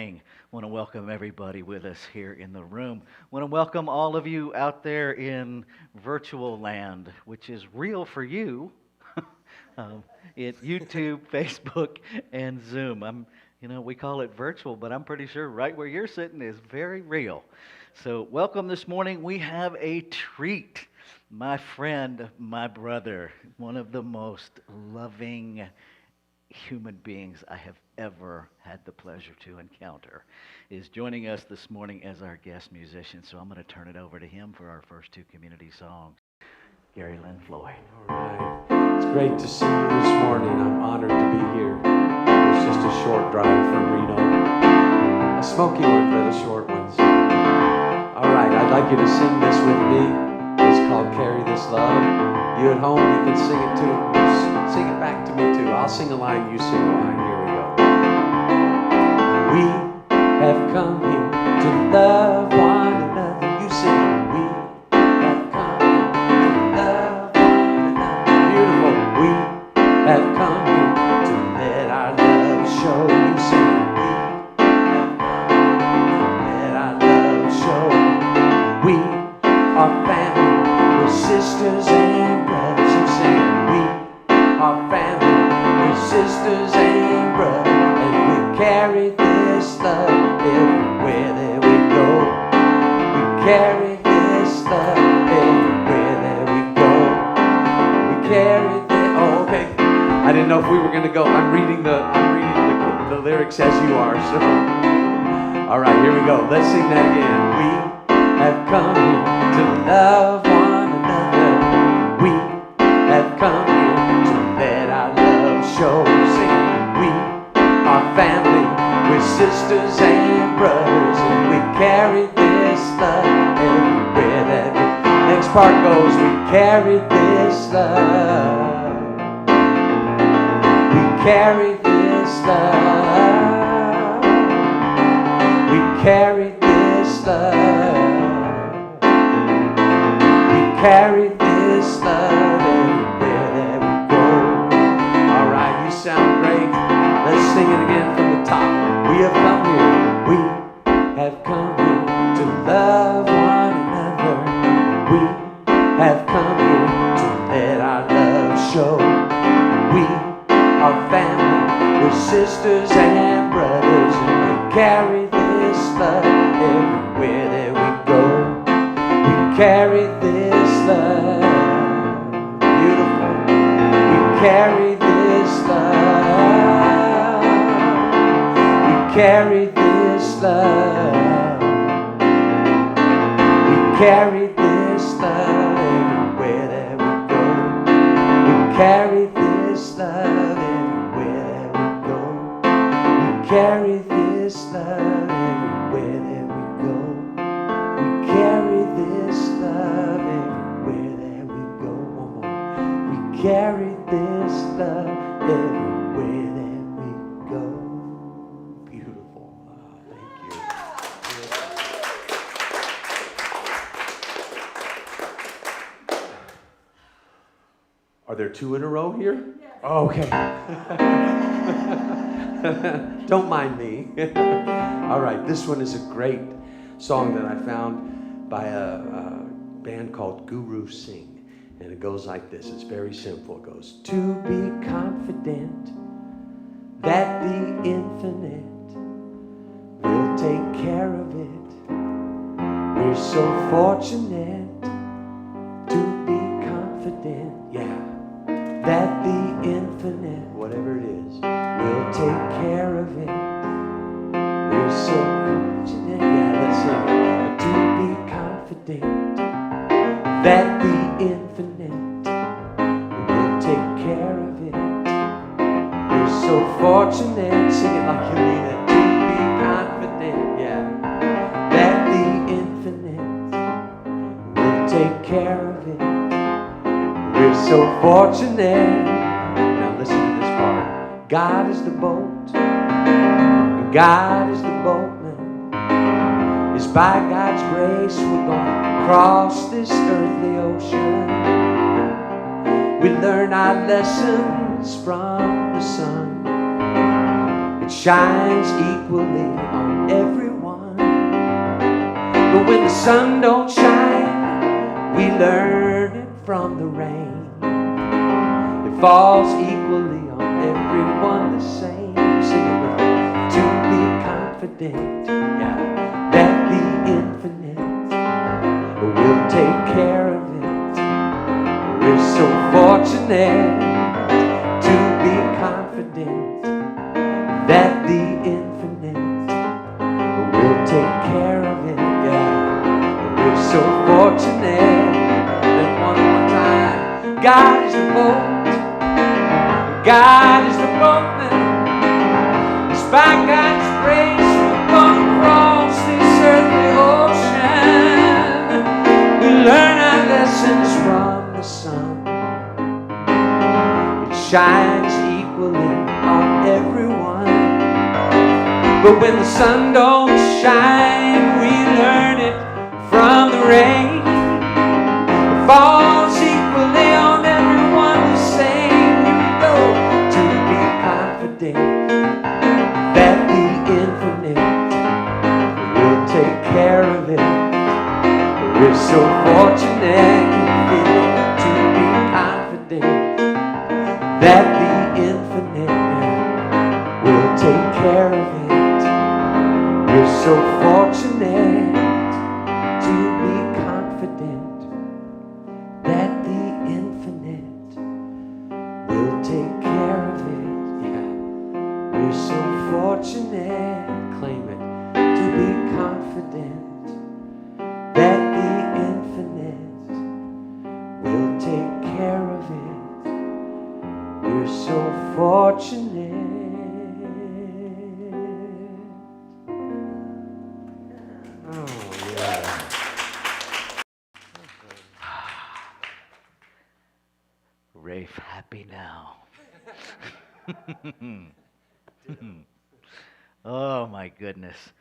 morning. I want to welcome everybody with us here in the room. I want to welcome all of you out there in virtual land, which is real for you, at YouTube, Facebook, and Zoom. We call it virtual, but I'm pretty sure right where you're sitting is very real. So welcome this morning. We have a treat. My friend, my brother, one of the most loving human beings I have ever had the pleasure to encounter, is joining us this morning as our guest musician. So I'm going to turn it over to him for our first two community songs. Gary Lynn Floyd. All right. It's great to see you this morning. I'm honored to be here. It's just a short drive from Reno. A smoky one, but a short one. All right, I'd like you to sing this with me. It's called Carry This Love. You at home, you can sing it too. Sing it back to me too. I'll sing a line, you sing a line. Here we go. We have come here to love one another. You sing. We have come here to love one another. Beautiful. We have come here to let our love show. You sing. We have come here to let our love show. We are family. We're sisters and brothers. You sing. Our family, we're sisters and brothers, and we carry this love everywhere that we go. We carry this love everywhere that we go. We carry this. Oh, okay. I didn't know if we were going to go. I'm reading the lyrics as you are. So, all right, here we go. Let's sing that again. We have come here to love one another. We have come here let our love show. Sing. We are family. We're sisters and brothers, and we carry this love everywhere that we. Next part goes. We carry this love. We carry this love. We carry this love. We carry this love everywhere that we. Sound great. Let's sing it again from the top. We have come here. We have come here to love one another. We have come here to let our love show. We are family. We're sisters and brothers, and we carry this love everywhere that we go. We carry this love. Beautiful. We carry this love. We carry this love. We carry this love everywhere that we go. We carry this love everywhere that we go. We carry this love everywhere that we go. We carry this love everywhere that we go. One more. We carry this love everywhere that we go. Beautiful. Oh, thank you. Are there two in a row here? Yes. Oh, okay. Don't mind me. All right, this one is a great song that I found by a band called Guru Singh. And it goes like this. It's very simple. It goes, to be confident that the infinite will take care of it. We're so fortunate to be confident, that the infinite, whatever it is, will take care of it. We're so fortunate, let's sing it. To be confident that the infinite will take care of it. We're so fortunate, sing it like you mean it, to be confident, that the infinite will take care of it. We're so fortunate. Now listen to this part. God is the boat, and God is the boatman. It's by God's grace we're gonna cross this earthly ocean. We learn our lessons from the sun. It shines equally on everyone. But when the sun don't shine, we learn it from the rain. It falls equally on everyone the same. Sing it with me. To be confident, that the infinite will take care of it. We're so fortunate to be confident that the infinite will take care of it. We're so fortunate. And one more time. God is the boat. God is the boatman. It's by God's grace we've gone across this earthly ocean. We learn our lessons from the sun. It shines equally on everyone. But when the sun don't shine, we learn it from the rain. It falls equally on everyone the same. Here we go. To be confident that the infinite will take care of it. We're so fortunate to be confident that the infinite will take care of it. We're so fortunate to be confident that the infinite will take care of it. We're so fortunate, claim it, to be confident that the infinite will take care of it. We're so fortunate. Oh, yeah. Rafe, happy now. Oh my goodness.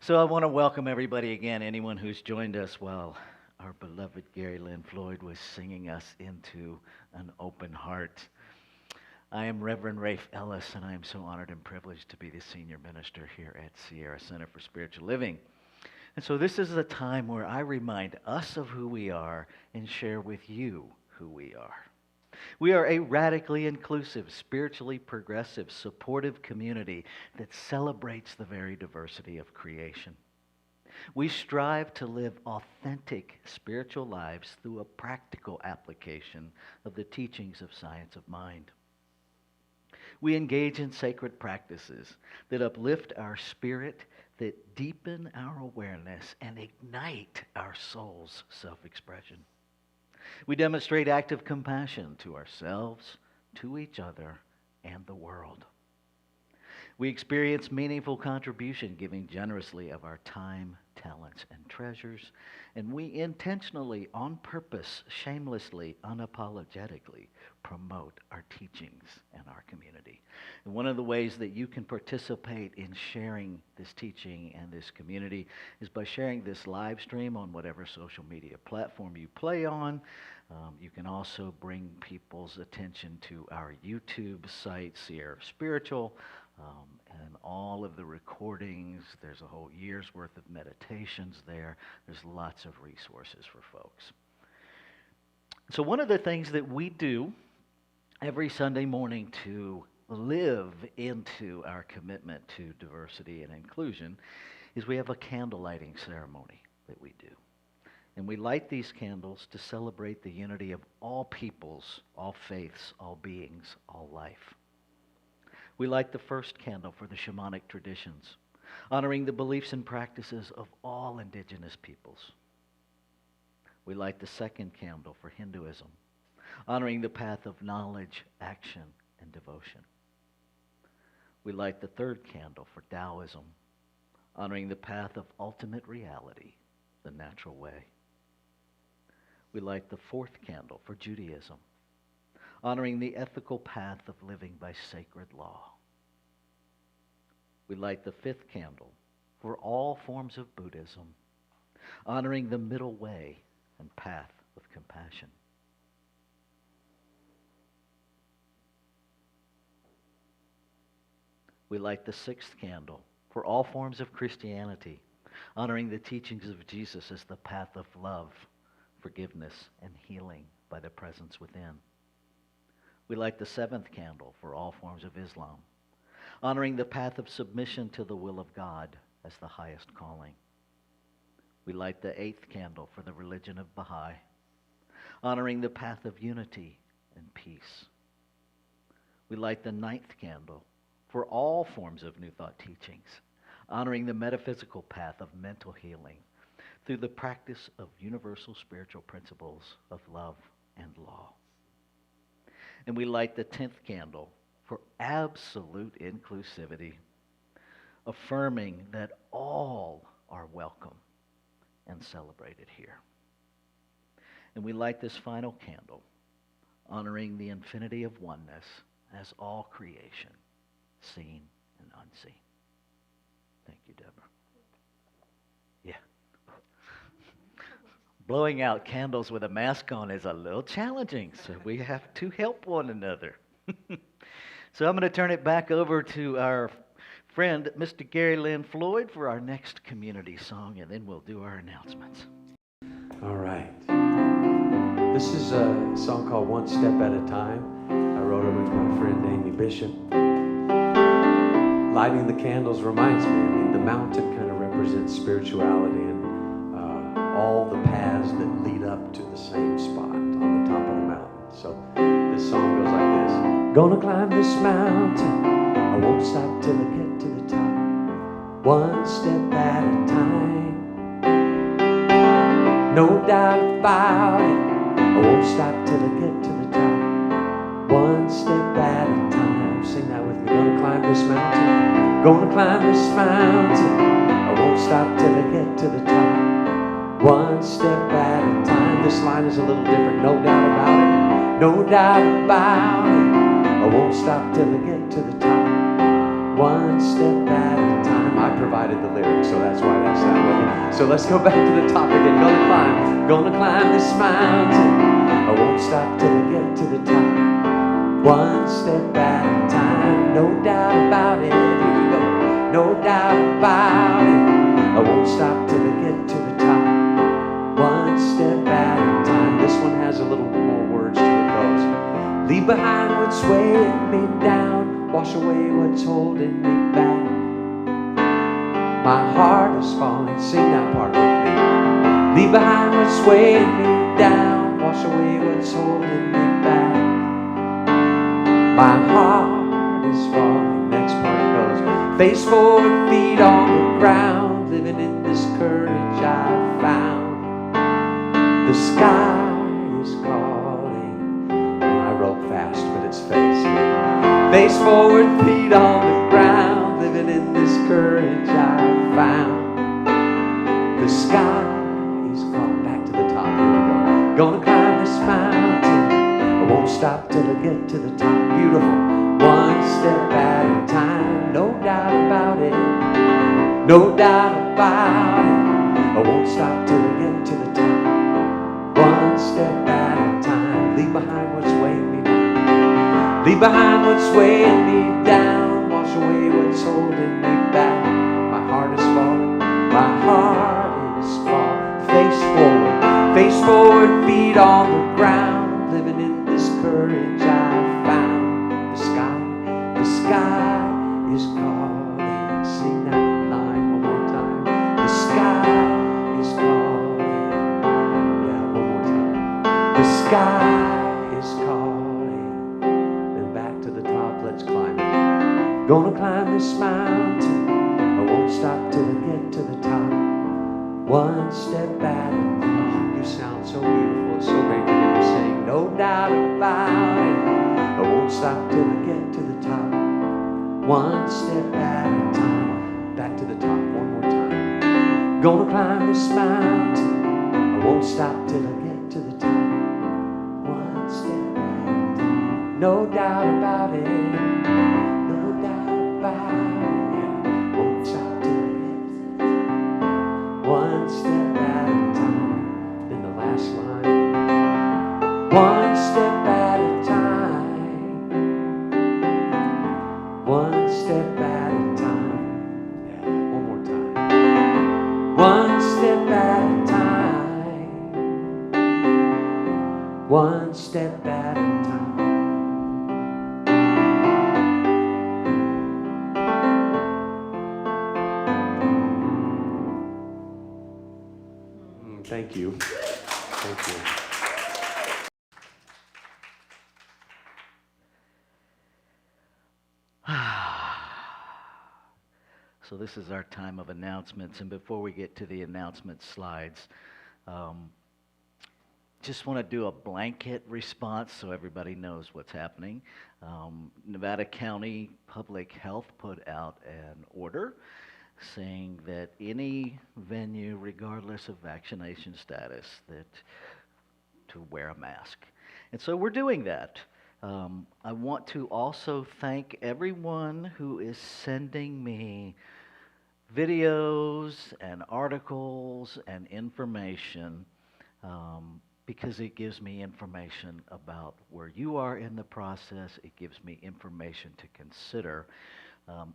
So I want to welcome everybody again, anyone who's joined us while our beloved Gary Lynn Floyd was singing us into an open heart. I am Reverend Rafe Ellis, and I am so honored and privileged to be the senior minister here at Sierra Center for Spiritual Living. And so this is a time where I remind us of who we are and share with you who we are. We are a radically inclusive, spiritually progressive, supportive community that celebrates the very diversity of creation. We strive to live authentic spiritual lives through a practical application of the teachings of science of mind. We engage in sacred practices that uplift our spirit, that deepen our awareness, and ignite our soul's self-expression. We demonstrate active compassion to ourselves, to each other, and the world. We experience meaningful contribution, giving generously of our time, talents, and treasures, and we intentionally, on purpose, shamelessly, unapologetically promote our teachings and our community. And one of the ways that you can participate in sharing this teaching and this community is by sharing this live stream on whatever social media platform you play on. You can also bring people's attention to our YouTube site, Sierra Spiritual, and all of the recordings. There's a whole year's worth of meditations there. There's lots of resources for folks. So one of the things that we do every Sunday morning to live into our commitment to diversity and inclusion is we have a candle lighting ceremony that we do. And we light these candles to celebrate the unity of all peoples, all faiths, all beings, all life. We light the first candle for the shamanic traditions, honoring the beliefs and practices of all indigenous peoples. We light the second candle for Hinduism, honoring the path of knowledge, action, and devotion. We light the third candle for Taoism, honoring the path of ultimate reality, the natural way. We light the fourth candle for Judaism, honoring the ethical path of living by sacred law. We light the fifth candle for all forms of Buddhism, honoring the middle way and path of compassion. We light the sixth candle for all forms of Christianity, honoring the teachings of Jesus as the path of love, forgiveness, and healing by the presence within. We light the seventh candle for all forms of Islam, honoring the path of submission to the will of God as the highest calling. We light the eighth candle for the religion of Baha'i, honoring the path of unity and peace. We light the ninth candle for all forms of New Thought teachings, honoring the metaphysical path of mental healing through the practice of universal spiritual principles of love and law. And we light the 10th candle for absolute inclusivity, affirming that all are welcome and celebrated here. And we light this final candle, honoring the infinity of oneness as all creation, seen and unseen. Thank you, Deborah. Yeah. Blowing out candles with a mask on is a little challenging, so we have to help one another. So I'm going to turn it back over to our friend, Mr. Gary Lynn Floyd, for our next community song, and then we'll do our announcements. All right. This is a song called One Step at a Time. I wrote it with my friend Amy Bishop. Lighting the candles reminds me, the mountain kind of represents spirituality and all the paths that lead up to the same spot on the top of the mountain. So this song goes like this. Gonna climb this mountain, I won't stop till I get to the top. One step at a time. No doubt about it, I won't stop till I get to the top. One step at a time. Sing that with me. Gonna climb this mountain. Gonna climb this mountain. I won't stop till I get to the top. One step at a time. This line is a little different. No doubt about it. No doubt about it. I won't stop till I get to the top. One step at a time. I provided the lyrics, so that's why that's that way. So let's go back to the top again. Gonna climb this mountain. I won't stop till I get to the top. One step at a time. No doubt about it. Here we go. No doubt about it. I won't stop till I get to the top. One step at a time. This one has a little more words to it. Goes. Leave behind what's weighing me down. Wash away what's holding me back. My heart is falling. Sing that part with me. Leave behind what's weighing me down. Wash away what's holding me back. My heart is falling. Next part goes. Face forward, feet on the ground. Living in this courage I've found. The sky is calling. And I wrote fast, but it's face. Face forward, feet on the ground. Living in this courage I've found. The sky is calling. Back to the top, here we go. Gonna climb this mountain. I won't stop till I get to the top. Beautiful. One step at a time. No doubt about it. No doubt about it. I won't stop till I get to the top. One step at a time. Leave behind what's weighing me down. Leave behind what's weighing me down. Wash away what's holding me back. My heart is falling. My heart is falling. Face forward. Face forward, feet on the ground. Living in this courage I've found. The sky is calling. Sing that line one more time. The sky is calling. Yeah, one more time. The sky is calling. Then back to the top, let's climb it. Gonna climb this mountain. I won't stop till I get to the top. One step at a time. You sound so beautiful. It's so great to hear you sing. No doubt about it. I won't stop till I get to the top. One step at a time. Back to the top one more time. Gonna climb this mountain. I won't stop till I get to the top. One step at a time. No doubt about it. No doubt about it. Won't stop till I get to the top. One step at a time. In the last line. One step at a time. One step at a time. one step at a time. Thank you. Thank you. So this is our time of announcements, and before we get to the announcement slides, just want to do a blanket response so everybody knows what's happening. Nevada County Public Health put out an order saying that any venue, regardless of vaccination status, that to wear a mask. And so we're doing that. I want to also thank everyone who is sending me videos and articles and information, because it gives me information about where you are in the process. It gives me information to consider.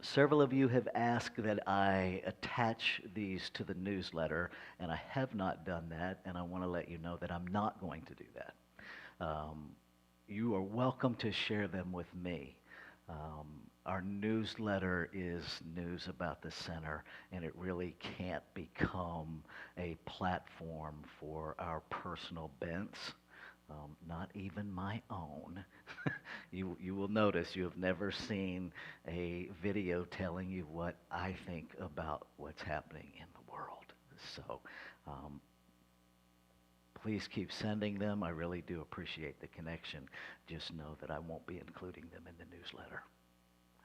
Several of you have asked that I attach these to the newsletter, and I have not done that, and I want to let you know that I'm not going to do that. You are welcome to share them with me. Our newsletter is news about the center, and it really can't become a platform for our personal bents, not even my own. You will notice you have never seen a video telling you what I think about what's happening in the world. So please keep sending them. I really do appreciate the connection. Just know that I won't be including them in the newsletter.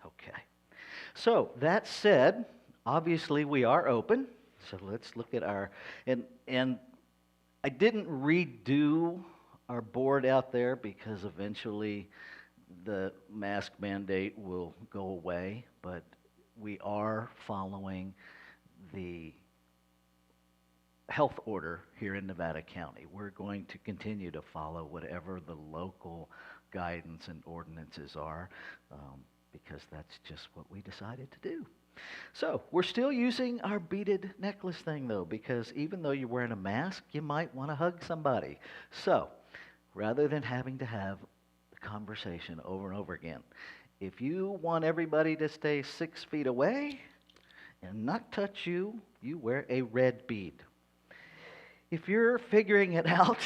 Okay. So that said, obviously we are open. So let's look at our, and I didn't redo our board out there because eventually the mask mandate will go away, but we are following the health order here in Nevada County. We're going to continue to follow whatever the local guidance and ordinances are, because that's just what we decided to do. So we're still using our beaded necklace thing, though, because even though you're wearing a mask, you might want to hug somebody. So rather than having to have the conversation over and over again, if you want everybody to stay 6 feet away and not touch you, you wear a red bead. If you're figuring it out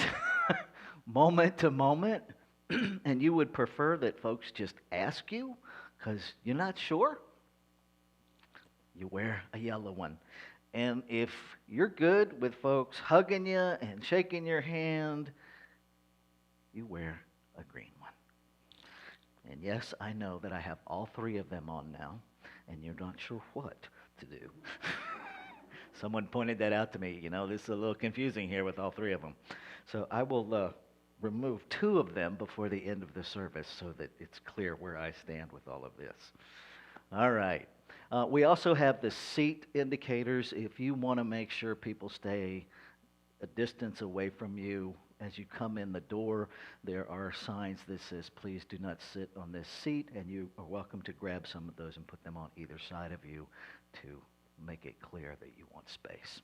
moment to moment, and you would prefer that folks just ask you because you're not sure, you wear a yellow one. And if you're good with folks hugging you and shaking your hand, you wear a green one. And yes, I know that I have all three of them on now, and you're not sure what to do. Someone pointed that out to me. You know, this is a little confusing here with all three of them. So I will remove 2 of them before the end of the service so that it's clear where I stand with all of this. All right. We also have the seat indicators. If you want to make sure people stay a distance away from you as you come in the door, there are signs that says, please do not sit on this seat, and you are welcome to grab some of those and put them on either side of you to make it clear that you want space.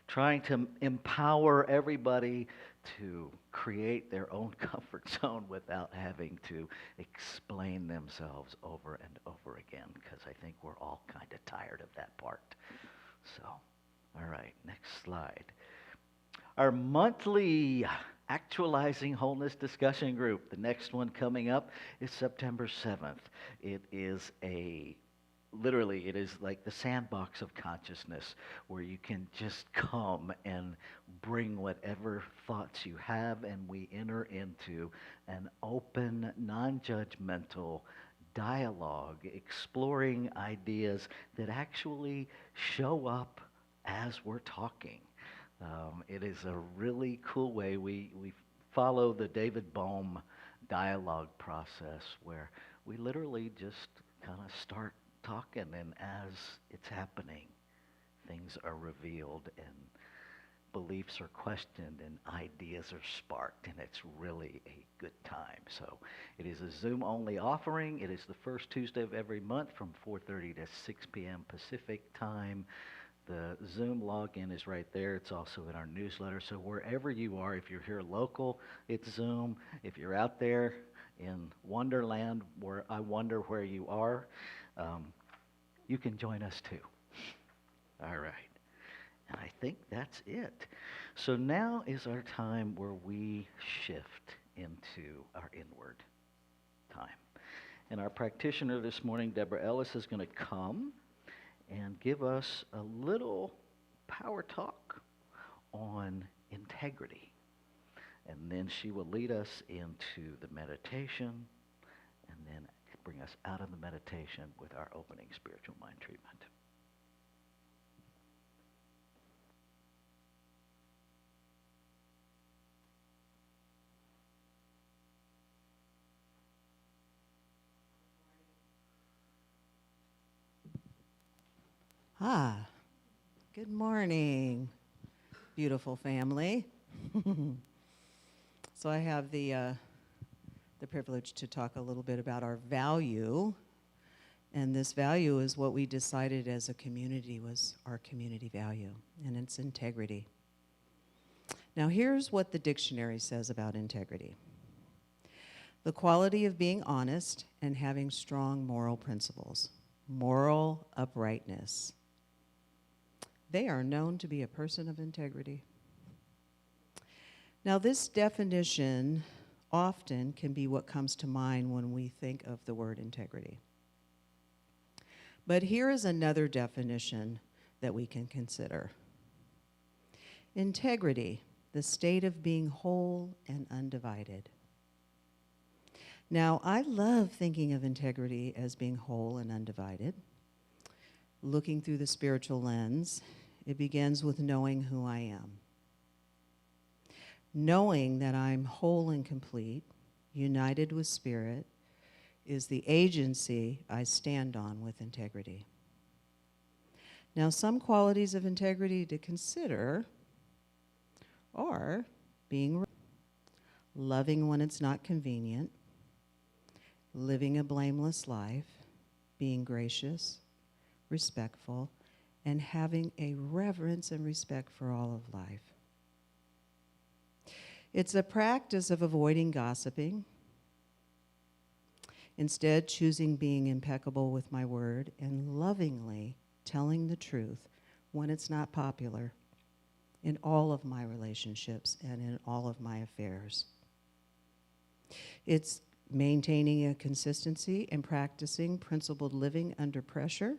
Trying to empower everybody to create their own comfort zone without having to explain themselves over and over again, because I think we're all kind of tired of that part. So, all right, next slide. Our monthly Actualizing Wholeness discussion group, the next one coming up is September 7th. It is literally, it is like the sandbox of consciousness where you can just come and bring whatever thoughts you have, and we enter into an open, non-judgmental dialogue, exploring ideas that actually show up as we're talking. It is a really cool way. We follow the David Bohm dialogue process where we literally just kind of start talking, and as it's happening, things are revealed and beliefs are questioned and ideas are sparked, and it's really a good time. So it is a Zoom-only offering. It is the first Tuesday of every month from 4:30 to 6 p.m. Pacific time. The Zoom login is right there. It's also in our newsletter. So wherever you are, if you're here local, it's Zoom. If you're out there in Wonderland, where I wonder where you are, um, you can join us too. All right. And I think that's it. So now is our time where we shift into our inward time. And our practitioner this morning, Deborah Ellis, is going to come and give us a little power talk on integrity. And then she will lead us into the meditation and then bring us out of the meditation with our opening spiritual mind treatment. Good morning, beautiful family. So I have the privilege to talk a little bit about our value, and this value is what we decided as a community was our community value, and it's integrity. Now here's what the dictionary says about integrity. The quality of being honest and having strong moral principles, moral uprightness. They are known to be a person of integrity. Now, this definition often can be what comes to mind when we think of the word integrity. But here is another definition that we can consider. Integrity, the state of being whole and undivided. Now, I love thinking of integrity as being whole and undivided. Looking through the spiritual lens, it begins with knowing who I am. Knowing that I'm whole and complete, united with Spirit, is the agency I stand on with integrity. Now, some qualities of integrity to consider are being loving when it's not convenient, living a blameless life, being gracious, respectful, and having a reverence and respect for all of life. It's a practice of avoiding gossiping, instead choosing being impeccable with my word and lovingly telling the truth when it's not popular in all of my relationships and in all of my affairs. It's maintaining a consistency and practicing principled living under pressure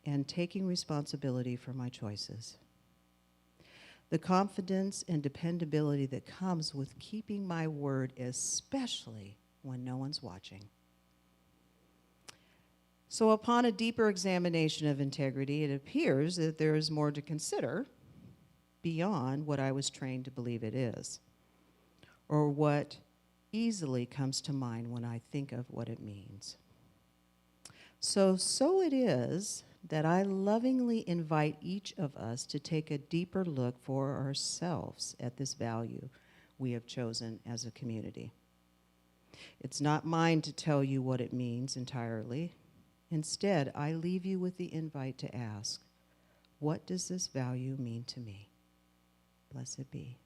and taking responsibility for my choices. The confidence and dependability that comes with keeping my word, especially when no one's watching. So upon a deeper examination of integrity, it appears that there is more to consider beyond what I was trained to believe it is, or what easily comes to mind when I think of what it means. So it is that I lovingly invite each of us to take a deeper look for ourselves at this value we have chosen as a community. It's not mine to tell you what it means entirely. Instead, I leave you with the invite to ask, what does this value mean to me? Blessed be.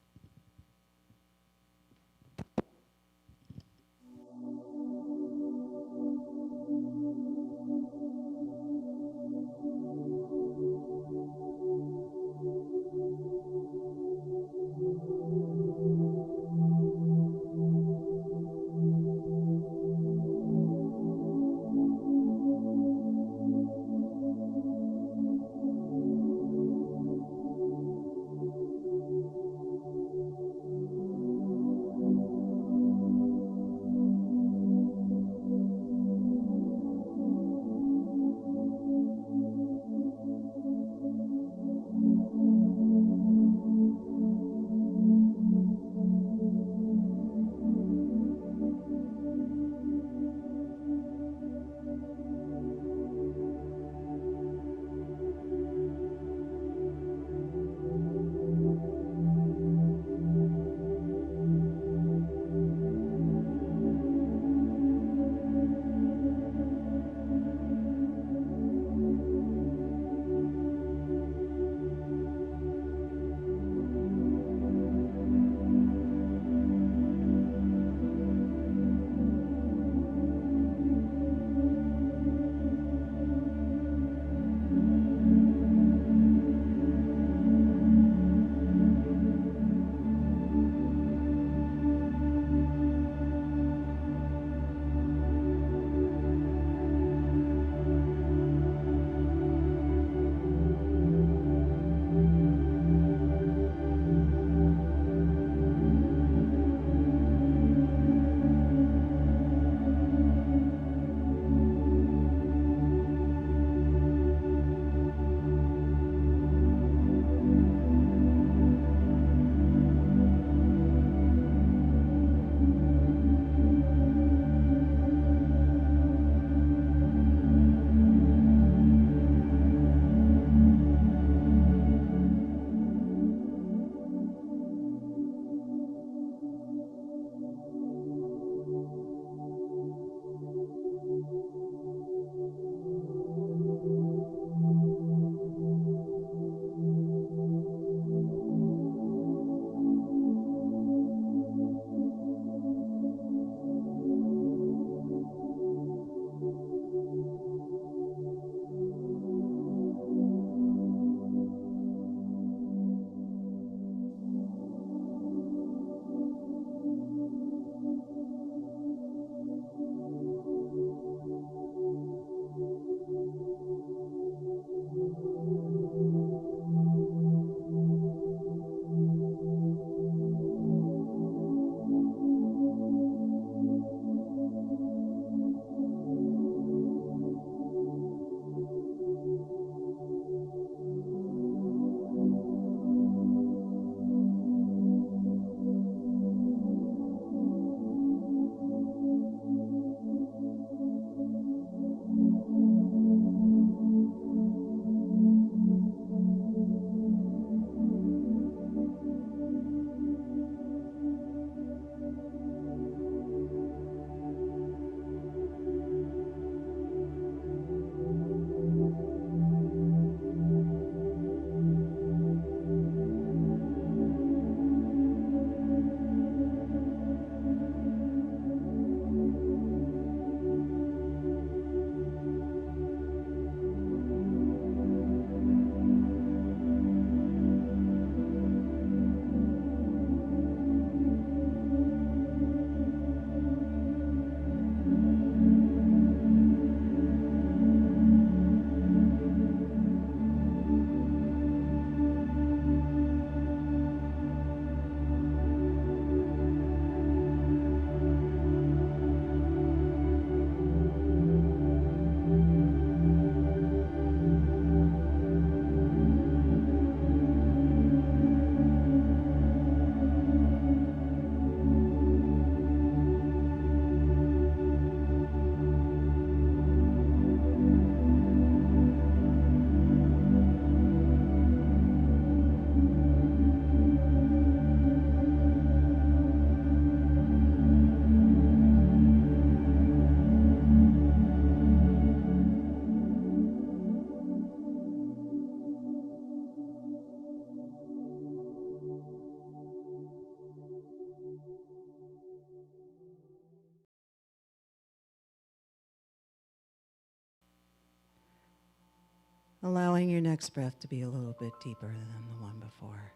Allowing your next breath to be a little bit deeper than the one before.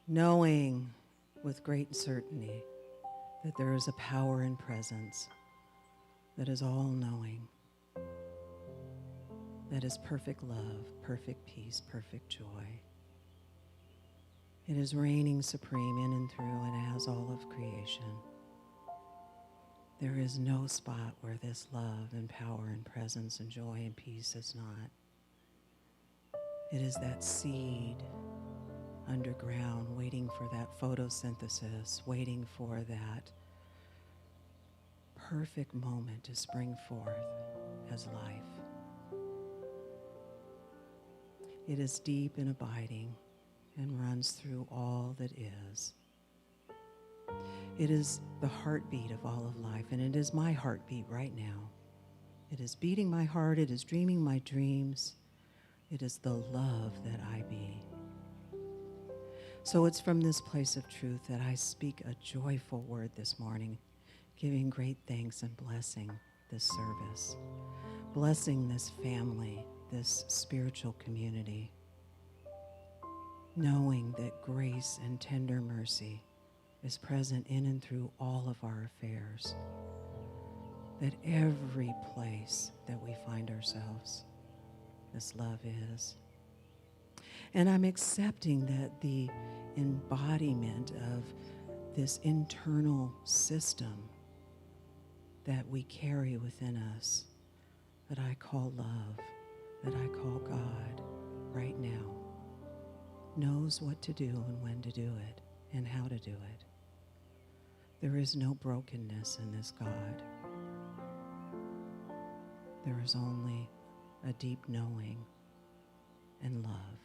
Knowing with great certainty that there is a power and presence that is all-knowing, that is perfect love, perfect peace, perfect joy. It is reigning supreme in and through and as all of creation. There is no spot where this love and power and presence and joy and peace is not. It is that seed underground waiting for that photosynthesis, waiting for that perfect moment to spring forth as life. It is deep and abiding and runs through all that is. It is the heartbeat of all of life, and it is my heartbeat right now. It is beating my heart, it is dreaming my dreams. It is the love that I be. So it's from this place of truth that I speak a joyful word this morning, giving great thanks and blessing this service, blessing this family, this spiritual community, knowing that grace and tender mercy is present in and through all of our affairs, that every place that we find ourselves, this love is. And I'm accepting that the embodiment of this internal system that we carry within us, that I call love, that I call God right now, knows what to do and when to do it and how to do it. There is no brokenness in this God. There is only a deep knowing and love.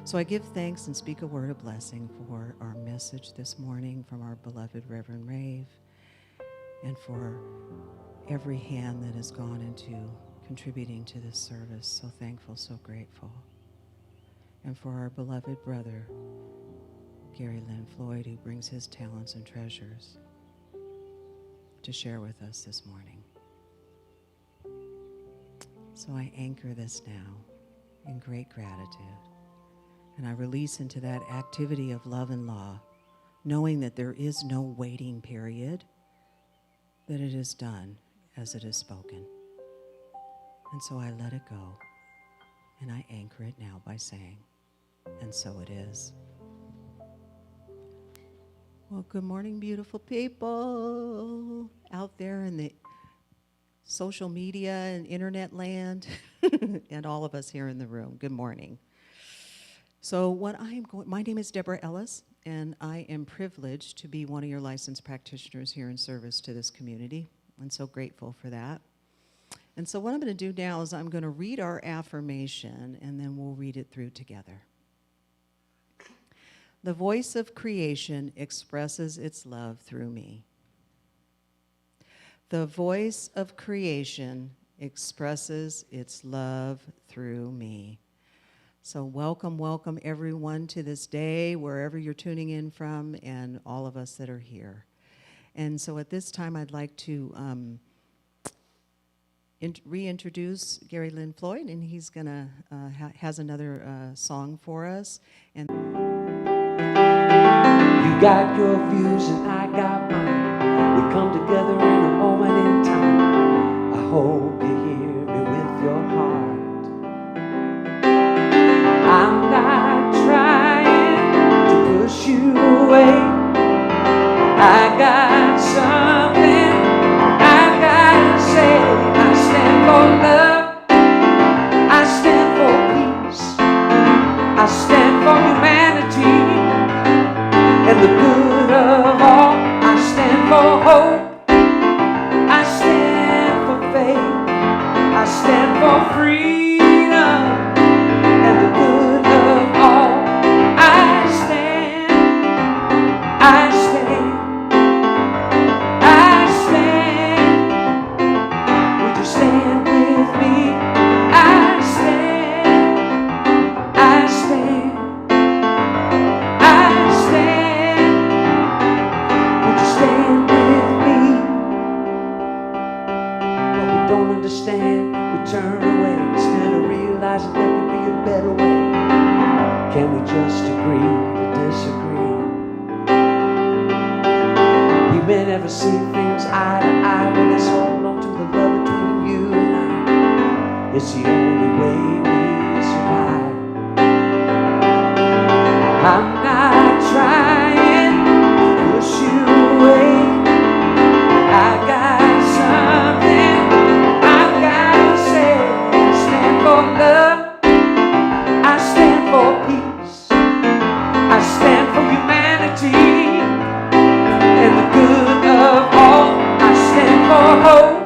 So I give thanks and speak a word of blessing for our message this morning from our beloved Reverend Rafe, and for every hand that has gone into contributing to this service. So thankful, so grateful. And for our beloved brother, Gary Lynn Floyd, who brings his talents and treasures to share with us this morning. So I anchor this now in great gratitude. And I release into that activity of love and law, knowing that there is no waiting period, that it is done as it is spoken. And so I let it go, and I anchor it now by saying, and so it is. Well, good morning, beautiful people out there in the social media and internet land, and all of us here in the room. Good morning. So my name is Deborah Ellis, and I am privileged to be one of your licensed practitioners here in service to this community. I'm so grateful for that. And so what I'm going to do now is I'm going to read our affirmation, and then we'll read it through together. The voice of creation expresses its love through me. The voice of creation expresses its love through me. So welcome, welcome everyone to this day, wherever you're tuning in from, and all of us that are here. And so at this time, I'd like to reintroduce Gary Lynn Floyd, and he's gonna has another song for us. And You got your views and I got mine. We come together in a moment in time. I hope you hear me with your heart. I'm not trying to push you away. I got something I gotta say. I stand for love. I stand for peace. I stand for humanity and the good of all. I stand for hope. I stand for faith. I stand for freedom and the good of all. I stand. I stand. I stand. Would you stand with me? I stand. I stand. Can we just agree to disagree? You may never see things eye to eye, but let's hold on to the love between you and I. It's the only way we survive. I'm not trying to push you away. I got something I've got to say. I stand for love. I stand for peace. I stand for humanity and the good of all. I stand for hope.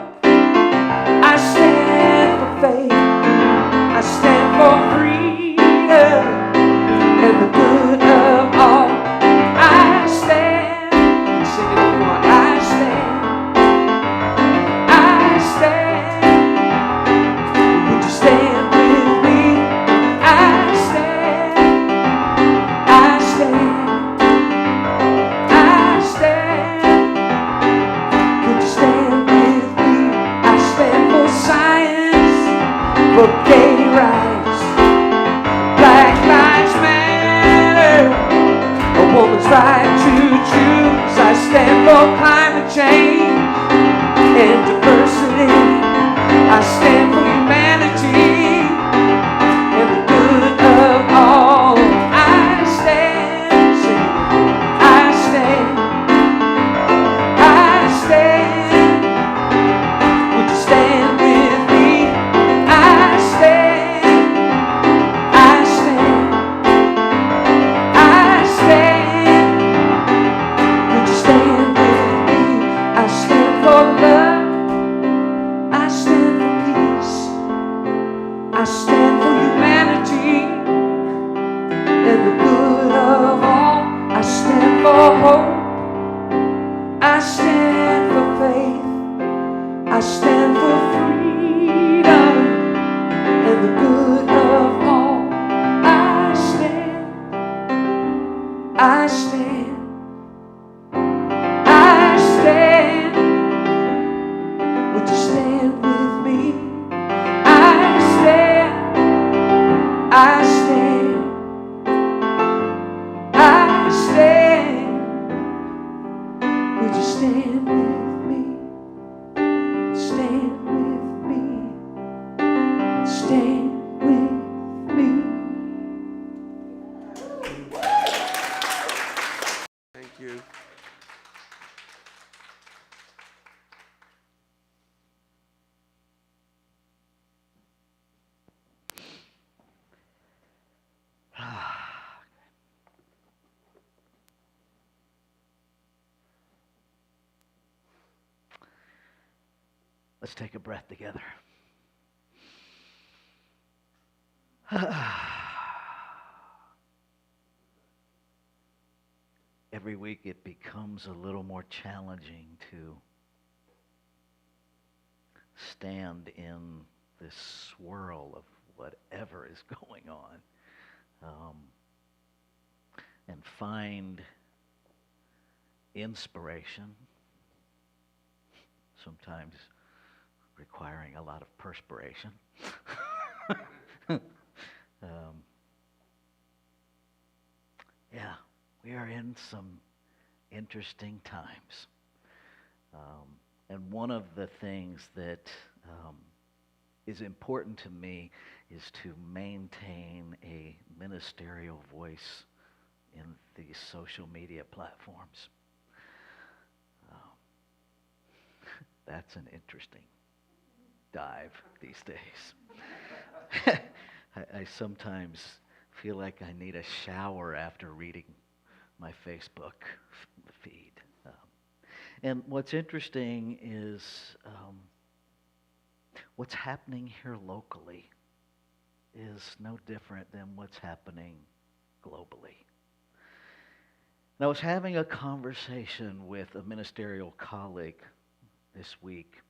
I stand for faith. I stand for freedom and the good of all. I stand. Sing it if you want. I stand. I stand. Would you stand with me? I stand. I stand. I stand. Would you stand with me? I stand for science, for gay rights, Black Lives Matter, a woman's right to choose. I stand for climate change and diversity. I stand for humanity and the good of all. I stand, sing it. I stand, I stand. Would you stand with me? I stand, I stand, I stand. Would you stand with me? I stand for love. I stand for peace. I stand for humanity and the good of all. I stand for hope. I stand for faith. I stand for freedom and the good of all. I stand. I stand. I stand. Would you stand with me? I stand. I stand. I stand. Would you stand with me? Stand with me. Stand with me. Thank you. Let's take a breath together. Every week it becomes a little more challenging to stand in this swirl of whatever is going on, and find inspiration, sometimes requiring a lot of perspiration. Yeah, we are in some interesting times. And one of the things that is important to me is to maintain a ministerial voice in these social media platforms. That's an interesting dive these days. I sometimes feel like I need a shower after reading my Facebook feed. And what's interesting is what's happening here locally is no different than what's happening globally. And I was having a conversation with a ministerial colleague this week.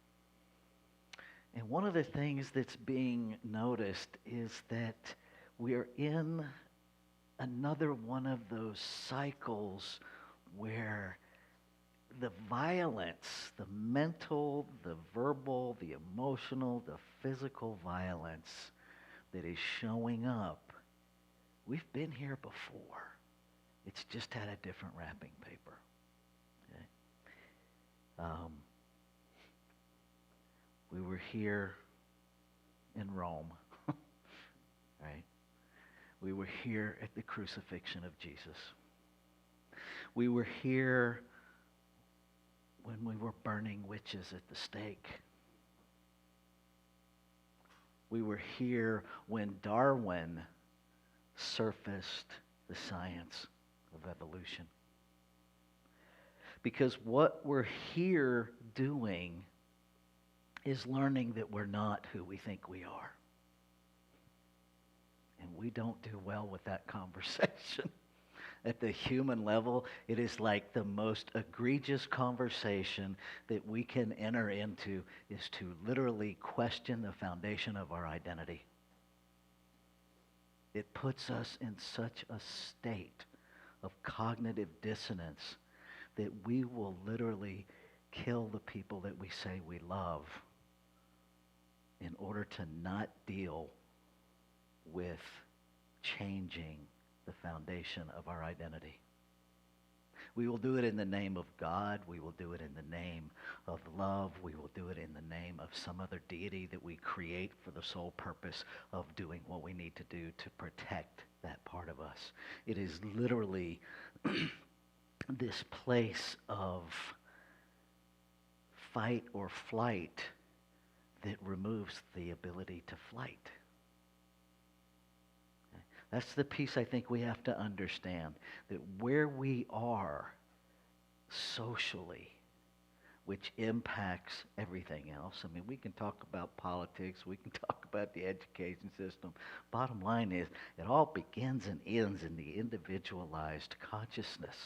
And one of the things that's being noticed is that we are in another one of those cycles where the violence, the mental, the verbal, the emotional, the physical violence that is showing up We've been here before. It's just had a different wrapping paper. Okay? We were here in Rome, right? We were here at the crucifixion of Jesus. We were here when we were burning witches at the stake. We were here when Darwin surfaced the science of evolution. Because what we're here doing is learning that we're not who we think we are. And we don't do well with that conversation. At the human level, it is like the most egregious conversation that we can enter into is to literally question the foundation of our identity. It puts us in such a state of cognitive dissonance that we will literally kill the people that we say we love in order to not deal with changing the foundation of our identity. We will do it in the name of God. We will do it in the name of love. We will do it in the name of some other deity that we create for the sole purpose of doing what we need to do to protect that part of us. It is literally this place of fight or flight that removes the ability to flight. That's the piece I think we have to understand, that where we are socially, which impacts everything else. I mean, we can talk about politics, we can talk about the education system. Bottom line is, it all begins and ends in the individualized consciousness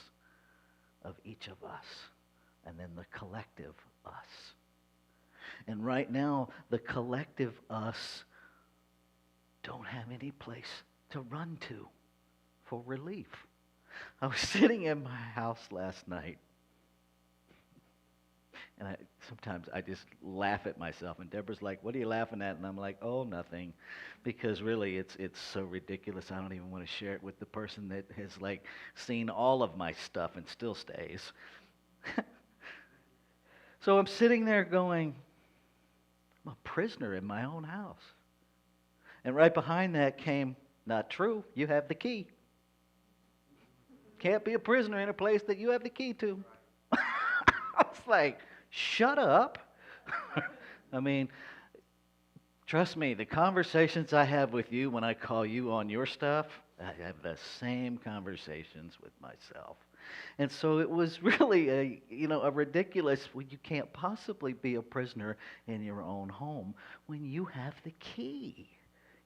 of each of us, and then the collective us. And right now, the collective us don't have any place to run to for relief. I was sitting in my house last night, and sometimes I just laugh at myself, and Deborah's like, "What are you laughing at?" And I'm like, "Oh, nothing," because really it's so ridiculous. I don't even want to share it with the person that has like seen all of my stuff and still stays. So I'm sitting there going, I'm a prisoner in my own house. And right behind that came, "Not true, you have the key. Can't be a prisoner in a place that you have the key to." I was like, shut up. I mean, trust me, the conversations I have with you when I call you on your stuff, I have the same conversations with myself. And so it was really a ridiculous, well, you can't possibly be a prisoner in your own home when you have the key.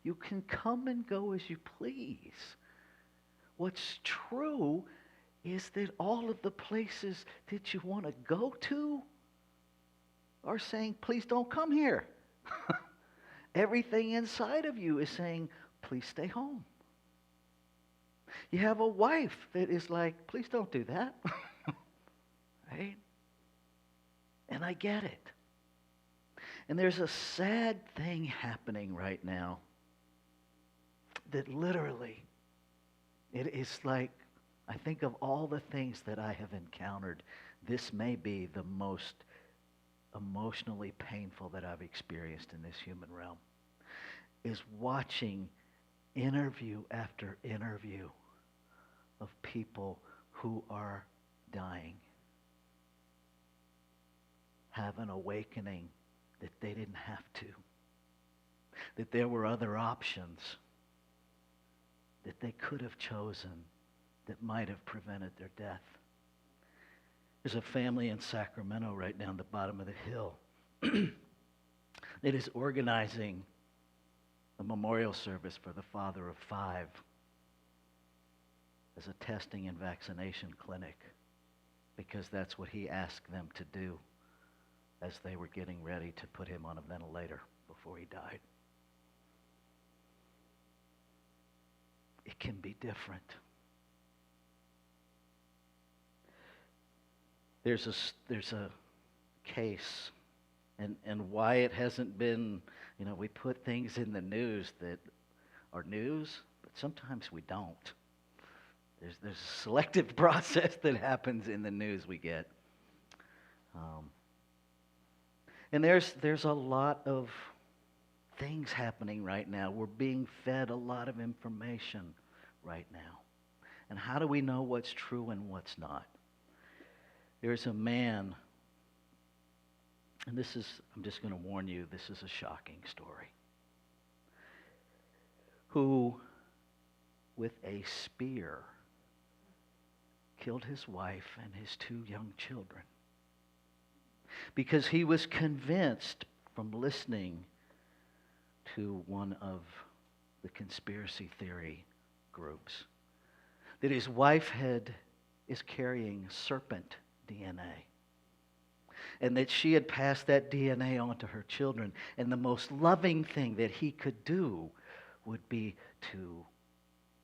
You can come and go as you please. What's true is that all of the places that you want to go to are saying, please don't come here. Everything inside of you is saying, please stay home. You have a wife that is like, please don't do that. Right? And I get it. And there's a sad thing happening right now that literally, it is like, I think of all the things that I have encountered, this may be the most emotionally painful that I've experienced in this human realm, is watching interview after interview of people who are dying, have an awakening that they didn't have to, that there were other options that they could have chosen that might have prevented their death. There's a family in Sacramento right down the bottom of the hill that is organizing a memorial service for the father of 5 as a testing and vaccination clinic, because that's what he asked them to do as they were getting ready to put him on a ventilator before he died. It can be different. There's a case, and why it hasn't been, we put things in the news that are news, but sometimes we don't. There's a selective process that happens in the news we get. And there's a lot of things happening right now. We're being fed a lot of information right now. And how do we know what's true and what's not? There's a man, and I'm just going to warn you, this is a shocking story, who, with a spear, killed his wife and his 2 young children because he was convinced from listening to one of the conspiracy theory groups that his wife is carrying serpent DNA, and that she had passed that DNA on to her children, and the most loving thing that he could do would be to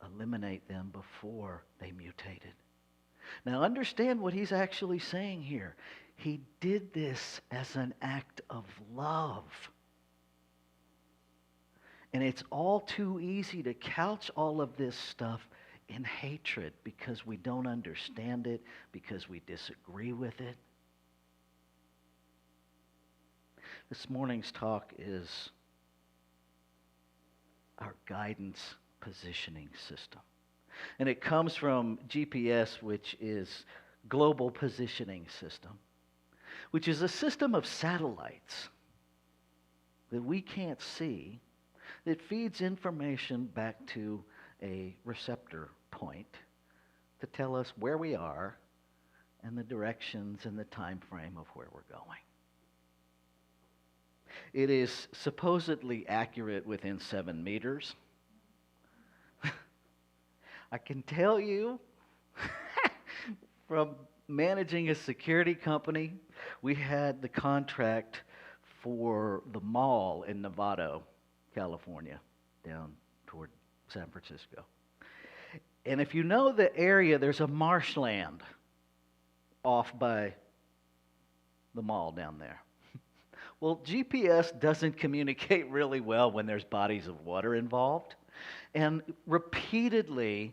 eliminate them before they mutated. Now understand what he's actually saying here. He did this as an act of love. And it's all too easy to couch all of this stuff in hatred because we don't understand it, because we disagree with it. This morning's talk is our guidance positioning system. And it comes from G.P.S, which is Global Positioning System, which is a system of satellites that we can't see that feeds information back to a receptor point to tell us where we are and the directions and the time frame of where we're going. It is supposedly accurate within 7 meters. I can tell you from managing a security company, we had the contract for the mall in Novato, California, down toward San Francisco. And if you know the area, there's a marshland off by the mall down there. Well, G.P.S doesn't communicate really well when there's bodies of water involved. And repeatedly,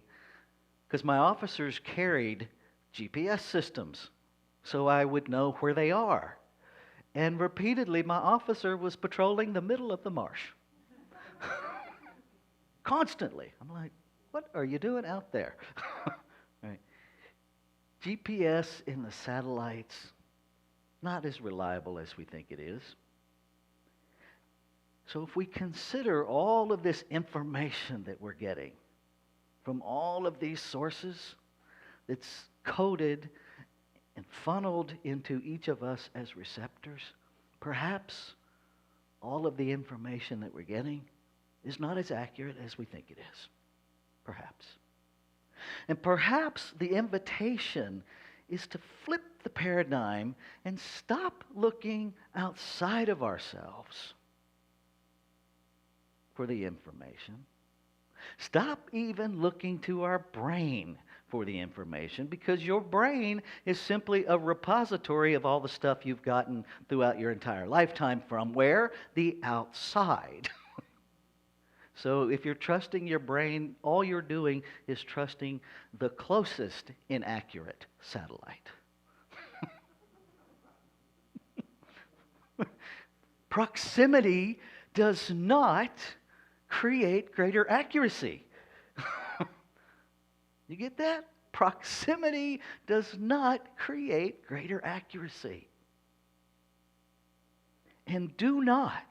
because my officers carried G.P.S systems, so I would know where they are. And repeatedly, my officer was patrolling the middle of the marsh. Constantly. I'm like, what are you doing out there? Right. GPS in the satellites, not as reliable as we think it is. So if we consider all of this information that we're getting from all of these sources that's coded and funneled into each of us as receptors, perhaps all of the information that we're getting is not as accurate as we think it is. Perhaps. And perhaps the invitation is to flip the paradigm and stop looking outside of ourselves for the information. Stop even looking to our brain for the information, because your brain is simply a repository of all the stuff you've gotten throughout your entire lifetime from where? The outside. So if you're trusting your brain, all you're doing is trusting the closest inaccurate satellite. Proximity does not create greater accuracy. You get that? Proximity does not create greater accuracy. And do not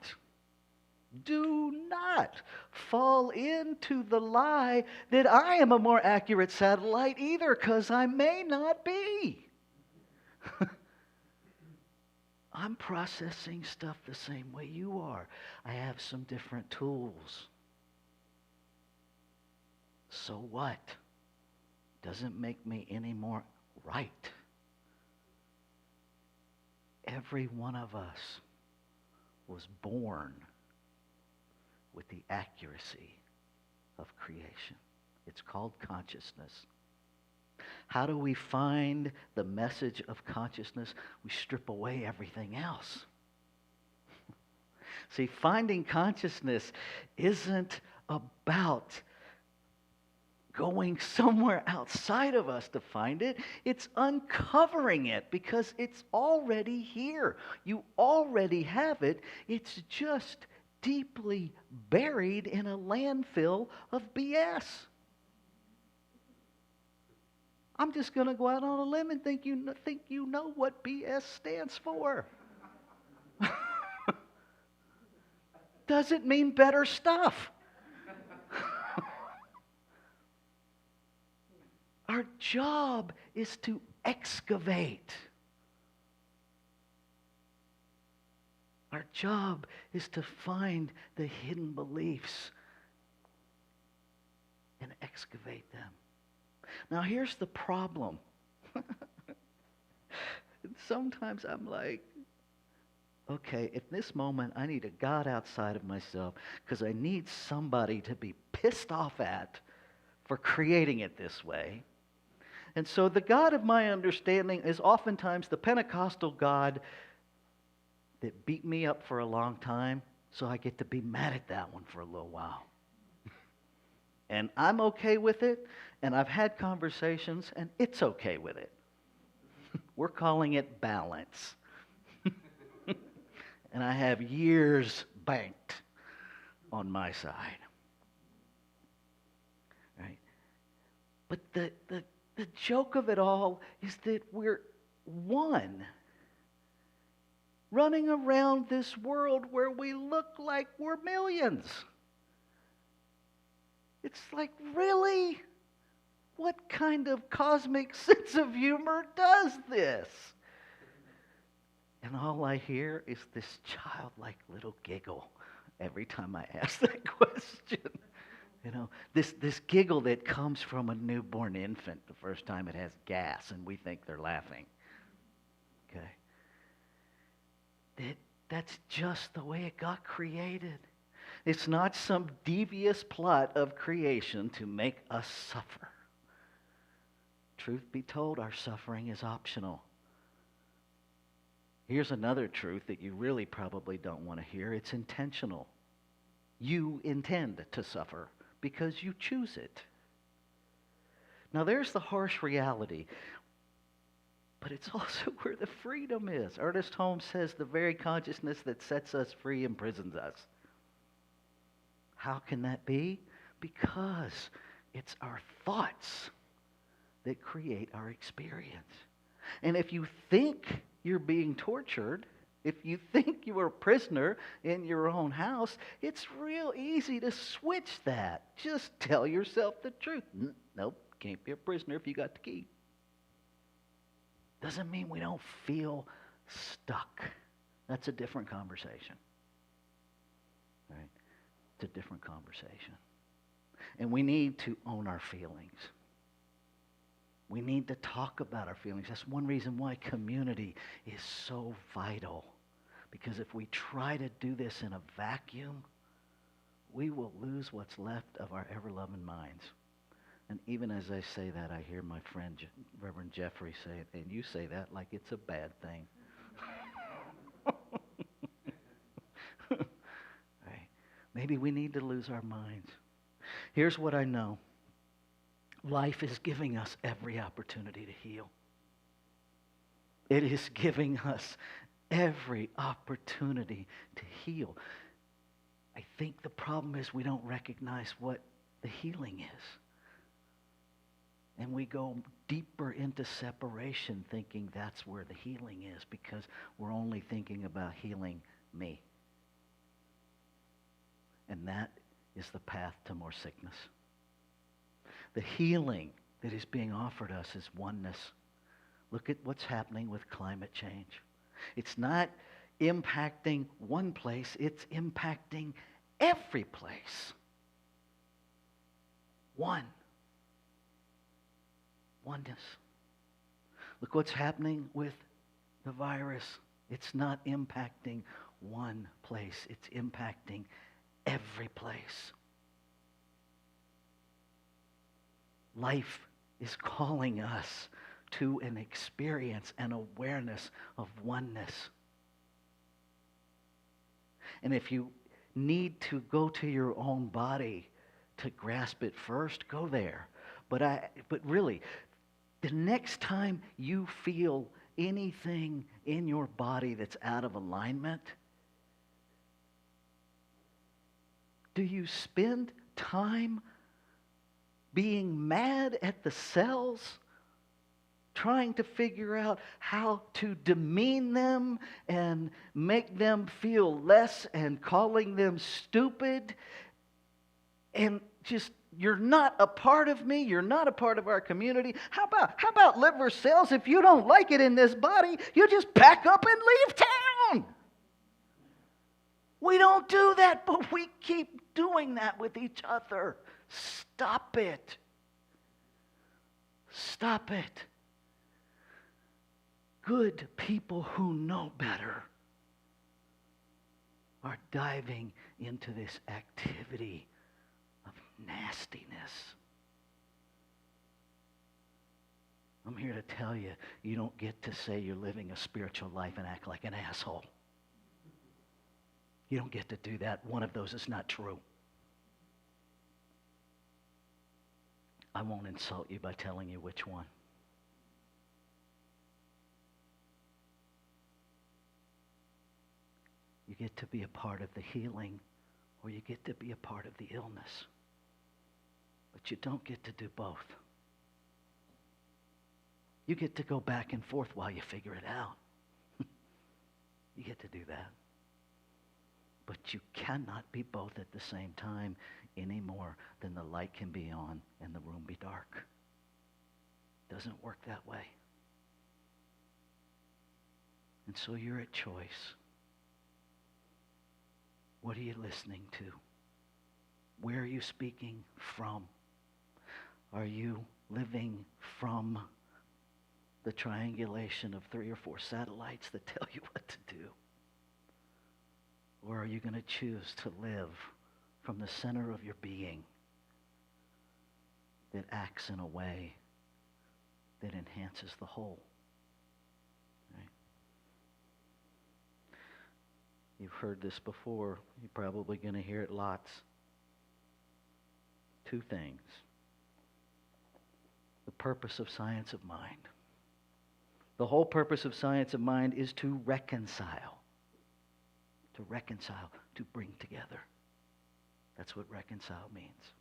fall into the lie that I am a more accurate satellite either, because I may not be. I'm processing stuff the same way you are. I have some different tools. So what? Doesn't make me any more right. Every one of us was born with the accuracy of creation. It's called consciousness. How do we find the message of consciousness? We strip away everything else. See, finding consciousness isn't about going somewhere outside of us to find it. It's uncovering it because it's already here. You already have it. It's just deeply buried in a landfill of BS. I'm just going to go out on a limb and think you know what BS stands for. Doesn't mean better stuff. Our job is to excavate. Our job is to find the hidden beliefs and excavate them. Now, here's the problem. Sometimes I'm like, okay, at this moment, I need a God outside of myself because I need somebody to be pissed off at for creating it this way. And so the God of my understanding is oftentimes the Pentecostal God that beat me up for a long time, so I get to be mad at that one for a little while. And I'm okay with it, and I've had conversations, and it's okay with it. We're calling it balance. And I have years banked on my side. Right? But the joke of it all is that we're one, running around this world where we look like we're millions. It's like, really? What kind of cosmic sense of humor does this? And all I hear is this childlike little giggle every time I ask that question. You know, this giggle that comes from a newborn infant the first time it has gas and we think they're laughing. Okay? That's just the way it got created. It's not some devious plot of creation to make us suffer. Truth be told, our suffering is optional. Here's another truth that you really probably don't want to hear. It's intentional. You intend to suffer because you choose it. Now there's the harsh reality, but it's also where the freedom is. Ernest Holmes says the very consciousness that sets us free imprisons us. How can that be? Because it's our thoughts that create our experience. And if you think you're being tortured, if you think you are a prisoner in your own house, it's real easy to switch that. Just tell yourself the truth. Nope, can't be a prisoner if you got the key. Doesn't mean we don't feel stuck. That's a different conversation. Right? It's a different conversation. And we need to own our feelings. We need to talk about our feelings. That's one reason why community is so vital. Because if we try to do this in a vacuum, we will lose what's left of our ever-loving minds. And even as I say that, I hear my friend Reverend Jeffrey say it, and you say that like it's a bad thing. Right? Maybe we need to lose our minds. Here's what I know. Life is giving us every opportunity to heal. It is giving us every opportunity to heal. I think the problem is we don't recognize what the healing is. And we go deeper into separation thinking that's where the healing is because we're only thinking about healing me. And that is the path to more sickness. The healing that is being offered us is oneness. Look at what's happening with climate change. It's not impacting one place, it's impacting every place. Oneness. Look what's happening with the virus. It's not impacting one place, it's impacting every place. Life is calling us to an experience, an awareness of oneness. And if you need to go to your own body to grasp it first, go there. But really, the next time you feel anything in your body that's out of alignment, do you spend time being mad at the cells, trying to figure out how to demean them and make them feel less and calling them stupid and just, you're not a part of me, you're not a part of our community? How about liver cells? If you don't like it in this body, you just pack up and leave town. We don't do that, but we keep doing that with each other. Stop it. Stop it. Good people who know better are diving into this activity of nastiness. I'm here to tell you, you don't get to say you're living a spiritual life and act like an asshole. You don't get to do that. One of those is not true. I won't insult you by telling you which one. You get to be a part of the healing, or you get to be a part of the illness. But you don't get to do both. You get to go back and forth while you figure it out. You get to do that. But you cannot be both at the same time any more than the light can be on and the room be dark. It doesn't work that way. And so you're at choice. What are you listening to? Where are you speaking from? Are you living from the triangulation of 3 or 4 satellites that tell you what to do? Or are you going to choose to live from the center of your being that acts in a way that enhances the whole? Right? You've heard this before. You're probably going to hear it lots. 2 things. The purpose of science of mind. The whole purpose of science of mind is to reconcile. To reconcile, to bring together. That's what reconcile means.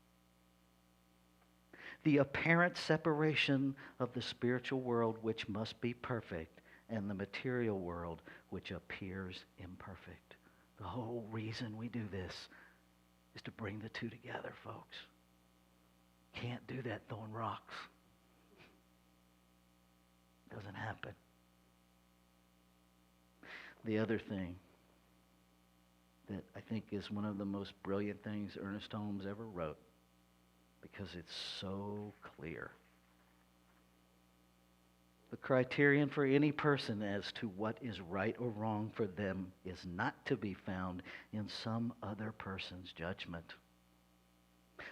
The apparent separation of the spiritual world, which must be perfect, and the material world, which appears imperfect. The whole reason we do this is to bring the 2 together, folks. Can't do that throwing rocks. Doesn't happen. The other thing that I think is one of the most brilliant things Ernest Holmes ever wrote, because it's so clear. The criterion for any person as to what is right or wrong for them is not to be found in some other person's judgment.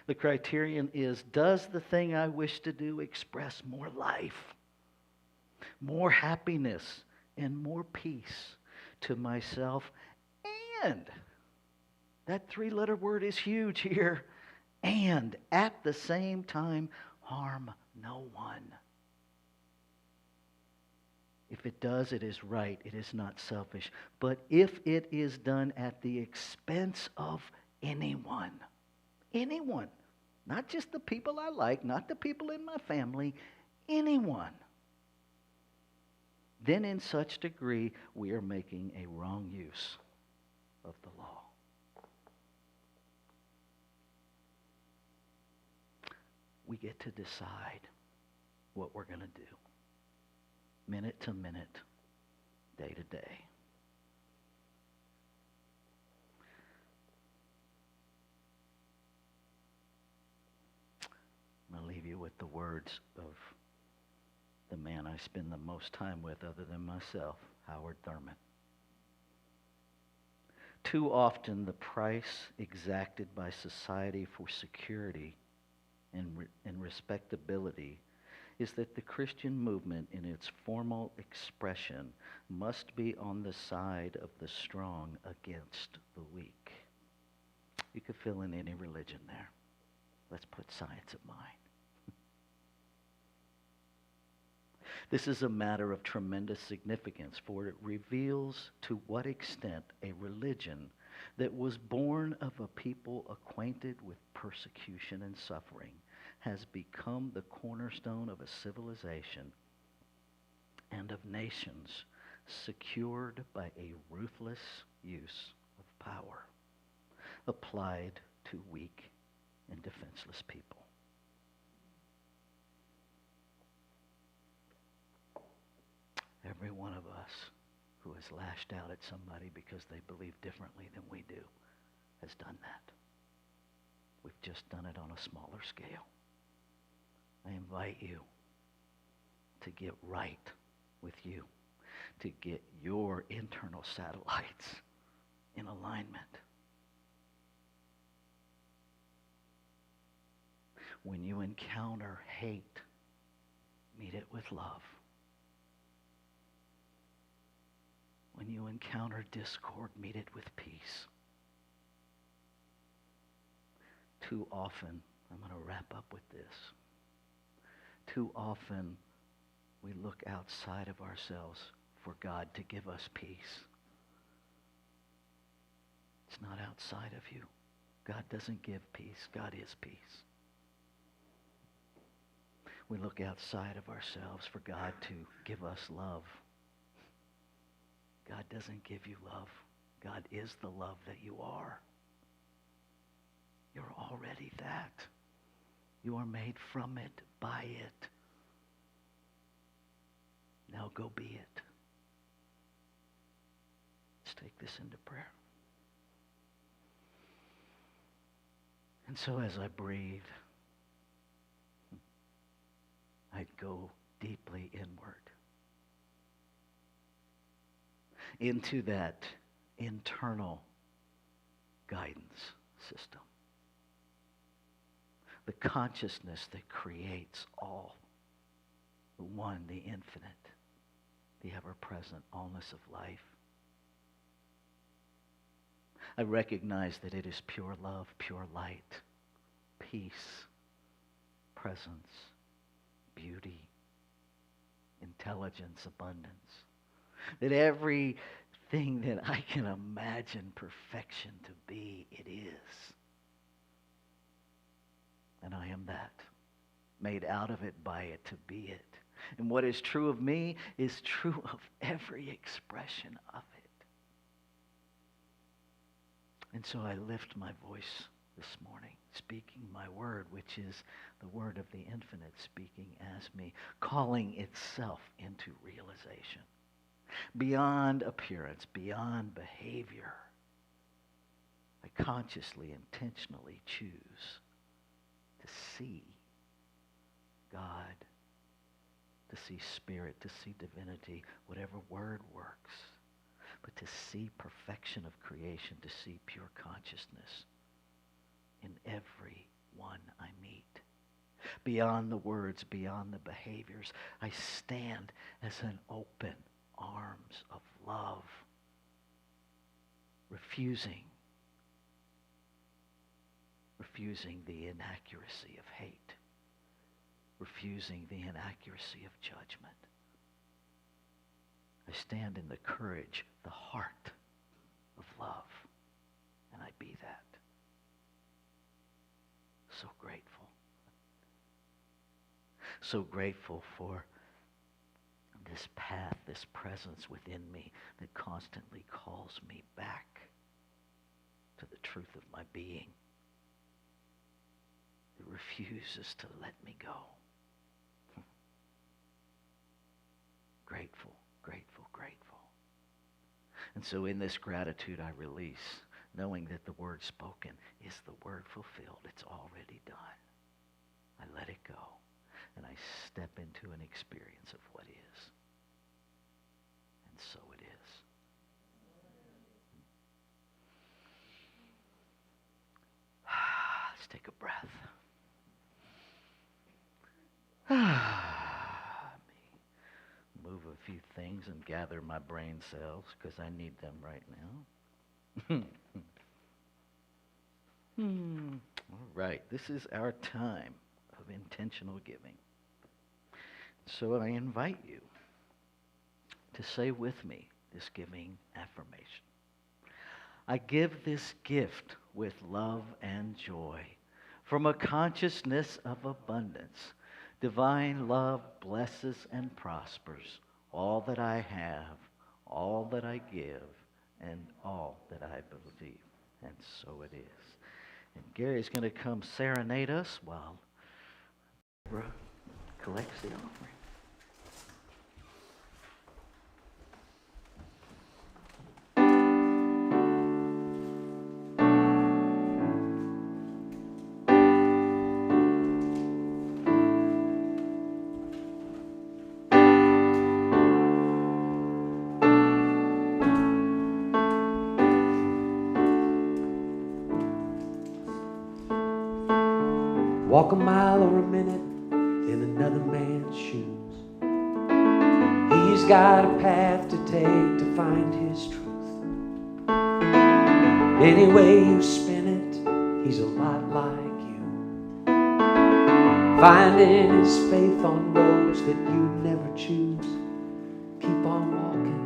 The criterion is, does the thing I wish to do express more life, more happiness, and more peace to myself? And that 3-letter word is huge here. And at the same time, harm no one. If it does, it is right. It is not selfish. But if it is done at the expense of anyone, not just the people I like, not the people in my family, anyone, then in such degree we are making a wrong use of the law. We get to decide what we're going to do, minute to minute, day to day. I'm going to leave you with the words of the man I spend the most time with other than myself, Howard Thurman. Too often the price exacted by society for security and respectability is that the Christian movement in its formal expression must be on the side of the strong against the weak. You could fill in any religion there. Let's put science of mind. This is a matter of tremendous significance, for it reveals to what extent a religion that was born of a people acquainted with persecution and suffering has become the cornerstone of a civilization and of nations secured by a ruthless use of power applied to weak and defenseless people. Every one of us who has lashed out at somebody because they believe differently than we do has done that. We've just done it on a smaller scale. I invite you to get right with you, to get your internal satellites in alignment. When you encounter hate, meet it with love. When you encounter discord, meet it with peace. Too often, I'm going to wrap up with this. Too often, we look outside of ourselves for God to give us peace. It's not outside of you. God doesn't give peace. God is peace. We look outside of ourselves for God to give us love. God doesn't give you love. God is the love that you are. You're already that. You are made from it, by it. Now go be it. Let's take this into prayer. And so as I breathe, I go deeply inward into that internal guidance system. The consciousness that creates all, the one, the infinite, the ever-present allness of life. I recognize that it is pure love, pure light, peace, presence, beauty, intelligence, abundance. That everything that I can imagine perfection to be, it is. And I am that, made out of it, by it, to be it. And what is true of me is true of every expression of it. And so I lift my voice this morning, speaking my word, which is the word of the infinite speaking as me, calling itself into realization. Beyond appearance, beyond behavior, I consciously, intentionally choose to see God, to see spirit, to see divinity, whatever word works, but to see perfection of creation, to see pure consciousness in every one I meet. Beyond the words, beyond the behaviors, I stand as an open arms of love, refusing the inaccuracy of hate, refusing the inaccuracy of judgment. I stand in the courage, the heart of love, and I be that. So grateful. So grateful for this path, this presence within me that constantly calls me back to the truth of my being. It refuses to let me go. Grateful, grateful, grateful. And so in this gratitude I release, knowing that the word spoken is the word fulfilled. It's already done. I let it go, and I step into an experience of what is. And so it is. Let's take a breath. Let me move a few things and gather my brain cells because I need them right now. All right, this is our time of intentional giving. So I invite you to say with me this giving affirmation. I give this gift with love and joy from a consciousness of abundance. Divine love blesses and prospers all that I have, all that I give, and all that I believe. And so it is. And Gary's going to come serenade us while Deborah collects the offering. Walk a mile or a minute in another man's shoes. He's got a path to take to find his truth. Any way you spin it, he's a lot like you. Finding his faith on roads that you never choose. Keep on walking.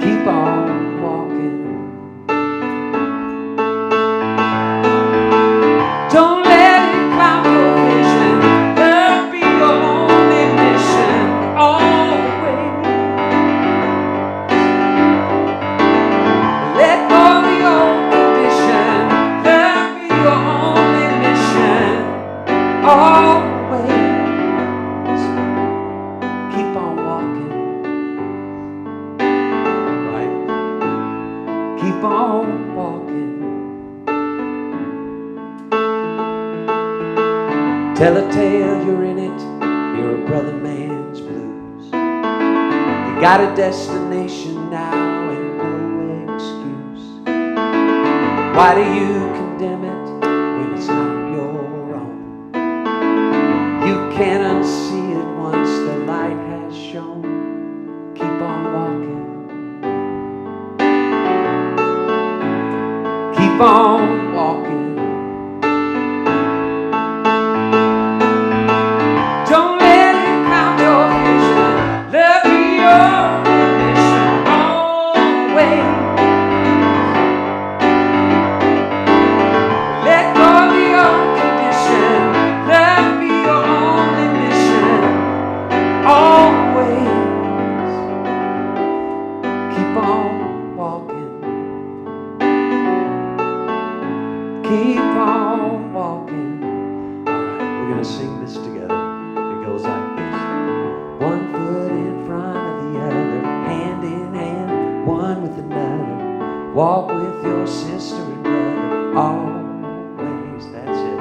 Keep on walking. Don't let it cloud your vision. Love be your only mission. Always. Let go of your condition. Love be your only mission. Always. Keep on walking. Right? Keep on walking. Tell a tale, you're in it, you're a brother man's blues. You got a destination now and no excuse. Why do you condemn it when it's not your own? You can't unsee it once the light has shone. Keep on walking. Keep on walking. Don't let it cloud your vision. Love be your mission. Always. Let go of your condition. Love be your only mission. Always. Keep on walking. Keep on walking. All right, we're gonna sing this together. It goes like this. One foot in front of the other, hand in hand, one with another. Walk with your sister and brother, always. That's it.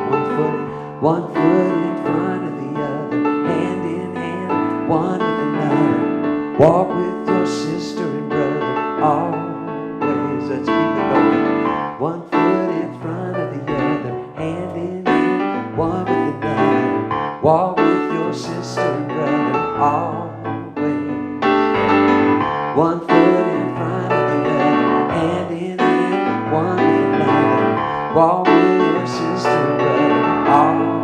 One foot in front of the other, hand in hand, one with another. Walk with your sister and brother, always. Let's keep it going. One foot in front of the other, hand in hand, one with another. Walk with your sister and brother, always. One foot in front of the other, hand in hand, one with another. Walk with your sister and brother, always.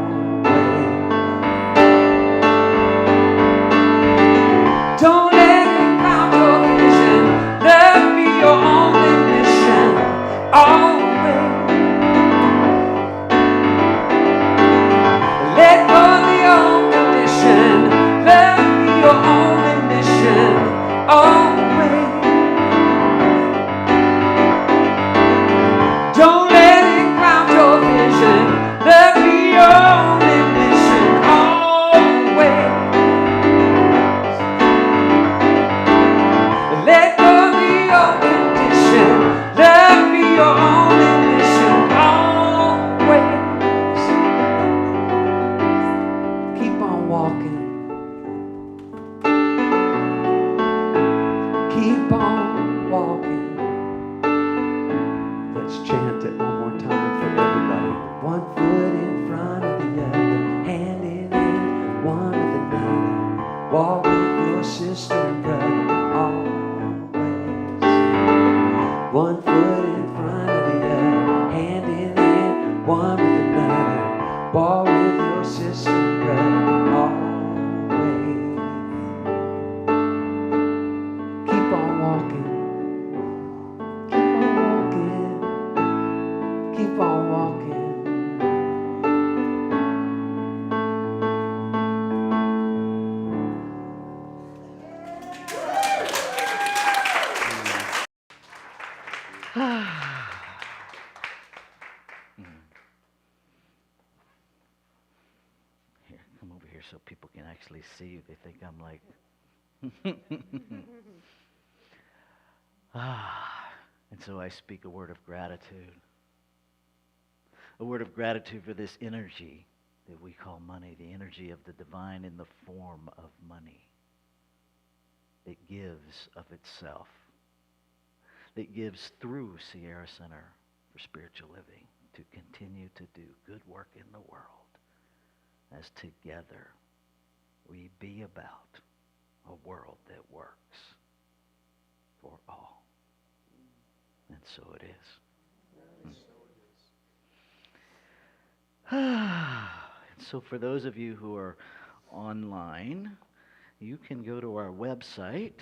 Don't let it cloud your vision. Love be your only mission. Always. Let go of your condition. Love be your only mission. Always. Don't let it cloud your vision. Love be your only mission. Always. Let go of your condition. Love be your only mission. Always. Keep on walking. Keep on walking. Let's chant it one more time for everybody. One foot in front of the other, hand in hand, one with another. Walk with your sister and brother, always. One foot in front of the other, hand in hand, one with another. Walk with your here so people can actually see you. They think I'm like, and so I speak a word of gratitude. A word of gratitude for this energy that we call money, the energy of the divine in the form of money. It gives of itself. It gives through Sierra Center for Spiritual Living to continue to do good work in the world as together we be about a world that works for all. And so it is. So for those of you who are online, you can go to our website,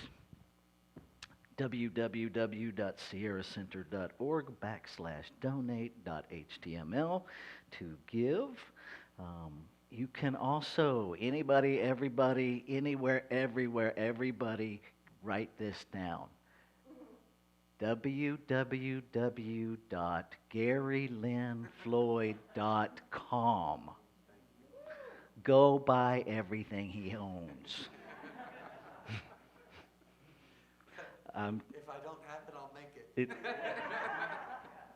www.sierracenter.org/donate.html to give. You can also, anybody, everybody, anywhere, everywhere, everybody, write this down. www.GaryLynnFloyd.com. Go buy everything he owns. If I don't have it, I'll make it.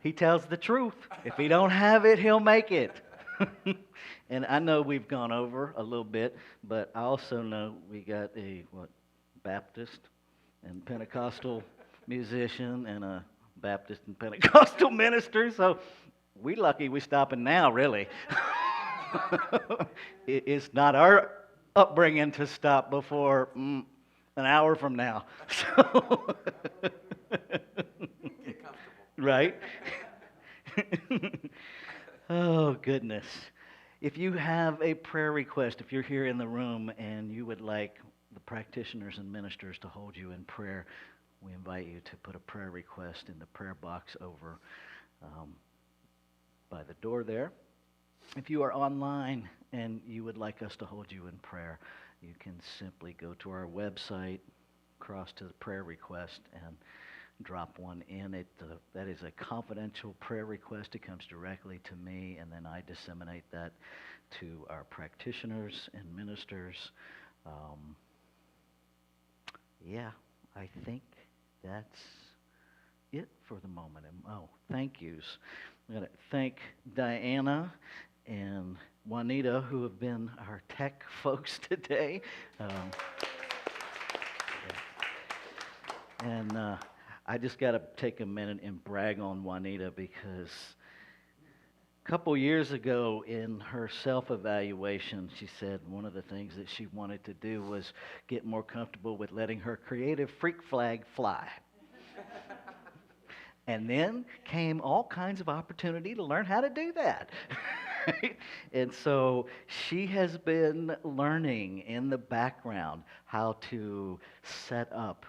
He tells the truth. If he don't have it, he'll make it. And I know we've gone over a little bit, but I also know we got a Baptist and Pentecostal musician and a Baptist and Pentecostal minister, so we lucky we stopping now, really. It's not our upbringing to stop before an hour from now. So Get comfortable. right? Oh, goodness. If you have a prayer request, if you're here in the room and you would like the practitioners and ministers to hold you in prayer, we invite you to put a prayer request in the prayer box over by the door there. If you are online and you would like us to hold you in prayer, you can simply go to our website, cross to the prayer request, and drop one in. That is a confidential prayer request. It comes directly to me, and then I disseminate that to our practitioners and ministers. I think that's it for the moment. Thank yous. I'm going to thank Diana and Juanita, who have been our tech folks today. I just got to take a minute and brag on Juanita because a couple years ago in her self-evaluation, she said one of the things that she wanted to do was get more comfortable with letting her creative freak flag fly. And then came all kinds of opportunity to learn how to do that. And so she has been learning in the background how to set up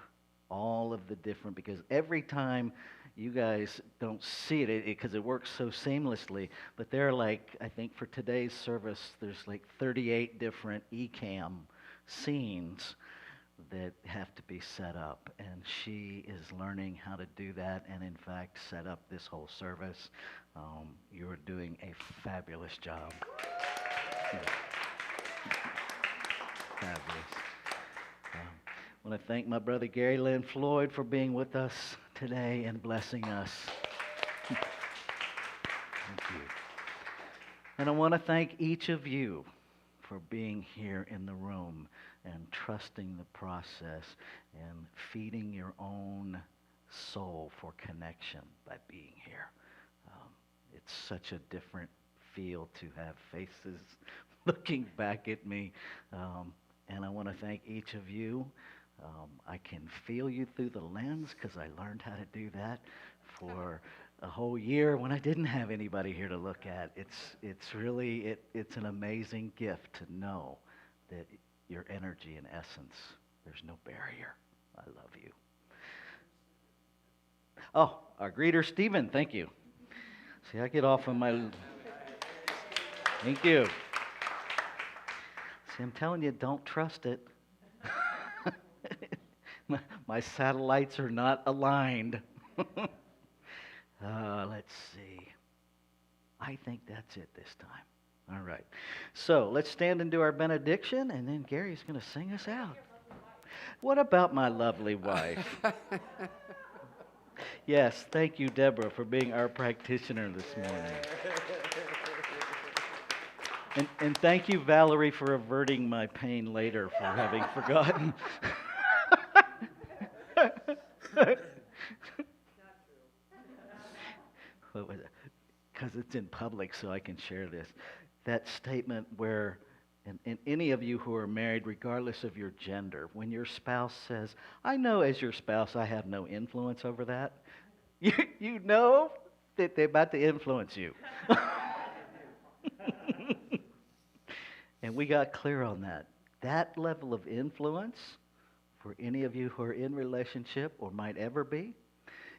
all of the different, because every time you guys don't see it because it works so seamlessly, but there are I think for today's service, there's 38 different eCam scenes that have to be set up, and she is learning how to do that and in fact set up this whole service. You're doing a fabulous job. Fabulous. I want to thank my brother Gary Lynn Floyd for being with us today and blessing us. Thank you. And I want to thank each of you for being here in the room and trusting the process and feeding your own soul for connection by being here. It's such a different feel to have faces looking back at me. And I want to thank each of you. I can feel you through the lens because I learned how to do that for a whole year when I didn't have anybody here to look at. It's really an amazing gift to know that your energy and essence, there's no barrier. I love you. Oh, our greeter, Stephen, thank you. See, I get off on my... Thank you. See, I'm telling you, don't trust it. My satellites are not aligned. Let's see. I think that's it this time. All right. So let's stand and do our benediction, and then Gary's going to sing us out. What about my lovely wife? Yes, thank you, Deborah, for being our practitioner this morning. And thank you, Valerie, for averting my pain later for having forgotten. Because it's in public, so I can share this. That statement where, and any of you who are married, regardless of your gender, when your spouse says, I know as your spouse I have no influence over that, you know that they're about to influence you. And we got clear on that. That level of influence, for any of you who are in relationship or might ever be,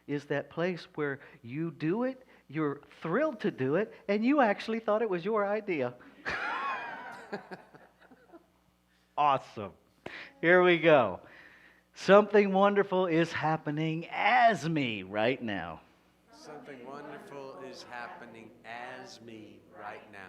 is that place where you do it, you're thrilled to do it, and you actually thought it was your idea. Awesome. Here we go. Something wonderful is happening as me right now. Something wonderful is happening as me right now.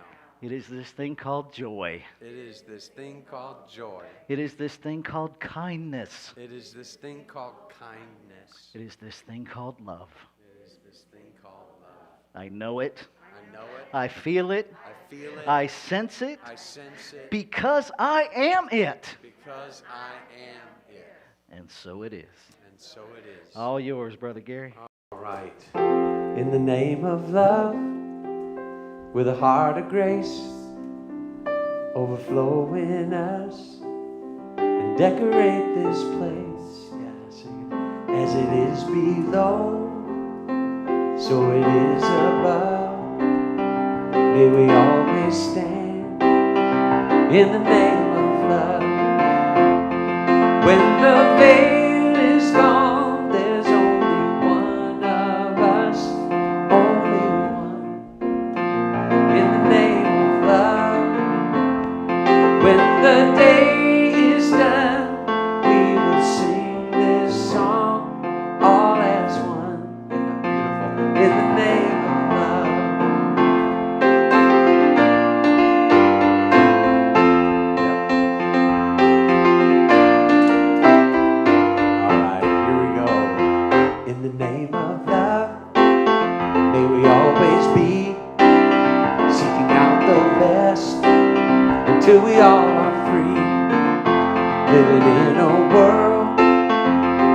It is this thing called joy. It is this thing called joy. It is this thing called kindness. It is this thing called kindness. It is this thing called love. It is this thing called love. I know it. I know it. I feel it. I feel it. I sense it. I sense it. Because I am it. Because I am it. And so it is. And so it is. All yours, Brother Gary. All right. In the name of love, with a heart of grace, overflow in us, and decorate this place. Yeah, sing it. As it is below, so it is above. May we always stand in the name of love. When the veil is gone, there's only one of us, only one. In the name of love, when the day is done, we will sing this song all as one. In the name of love. All right, here we go. In the name of love, may we always be seeking out the best until we all are free, living in a world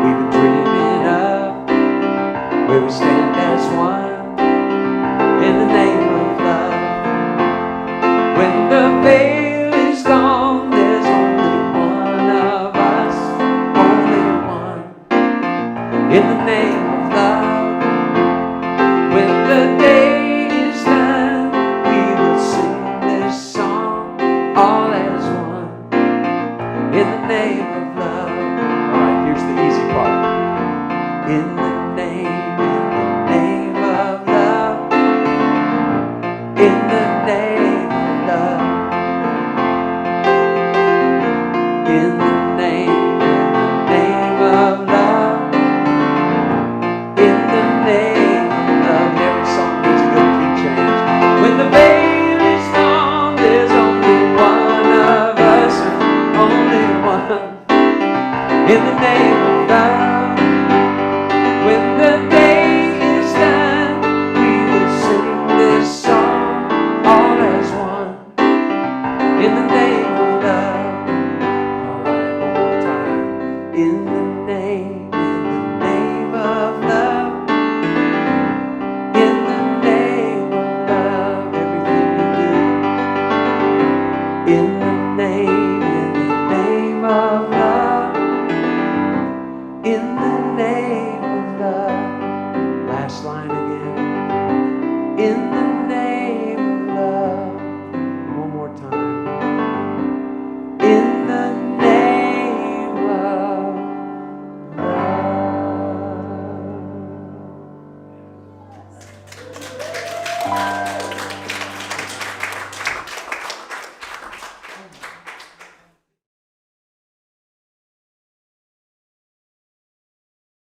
we've been dreaming of, where we stand as one in the name of love. When the veil is gone, there's only one of us, only one in the name of love. When the day is done, we will sing this song all as one in the name of love. All right, here's the easy part. In the name of love, in the name of love, in the name of love, in the name of love. Every song needs a good key change. When the veil is gone, there's only one of us, only one. In the name of love. When the day is done, we will sing this song all as one. In the name of love. All right, one more time. In the name of love. In the name of love, everything you do. In the name of love. In the name of love. Last line again. In the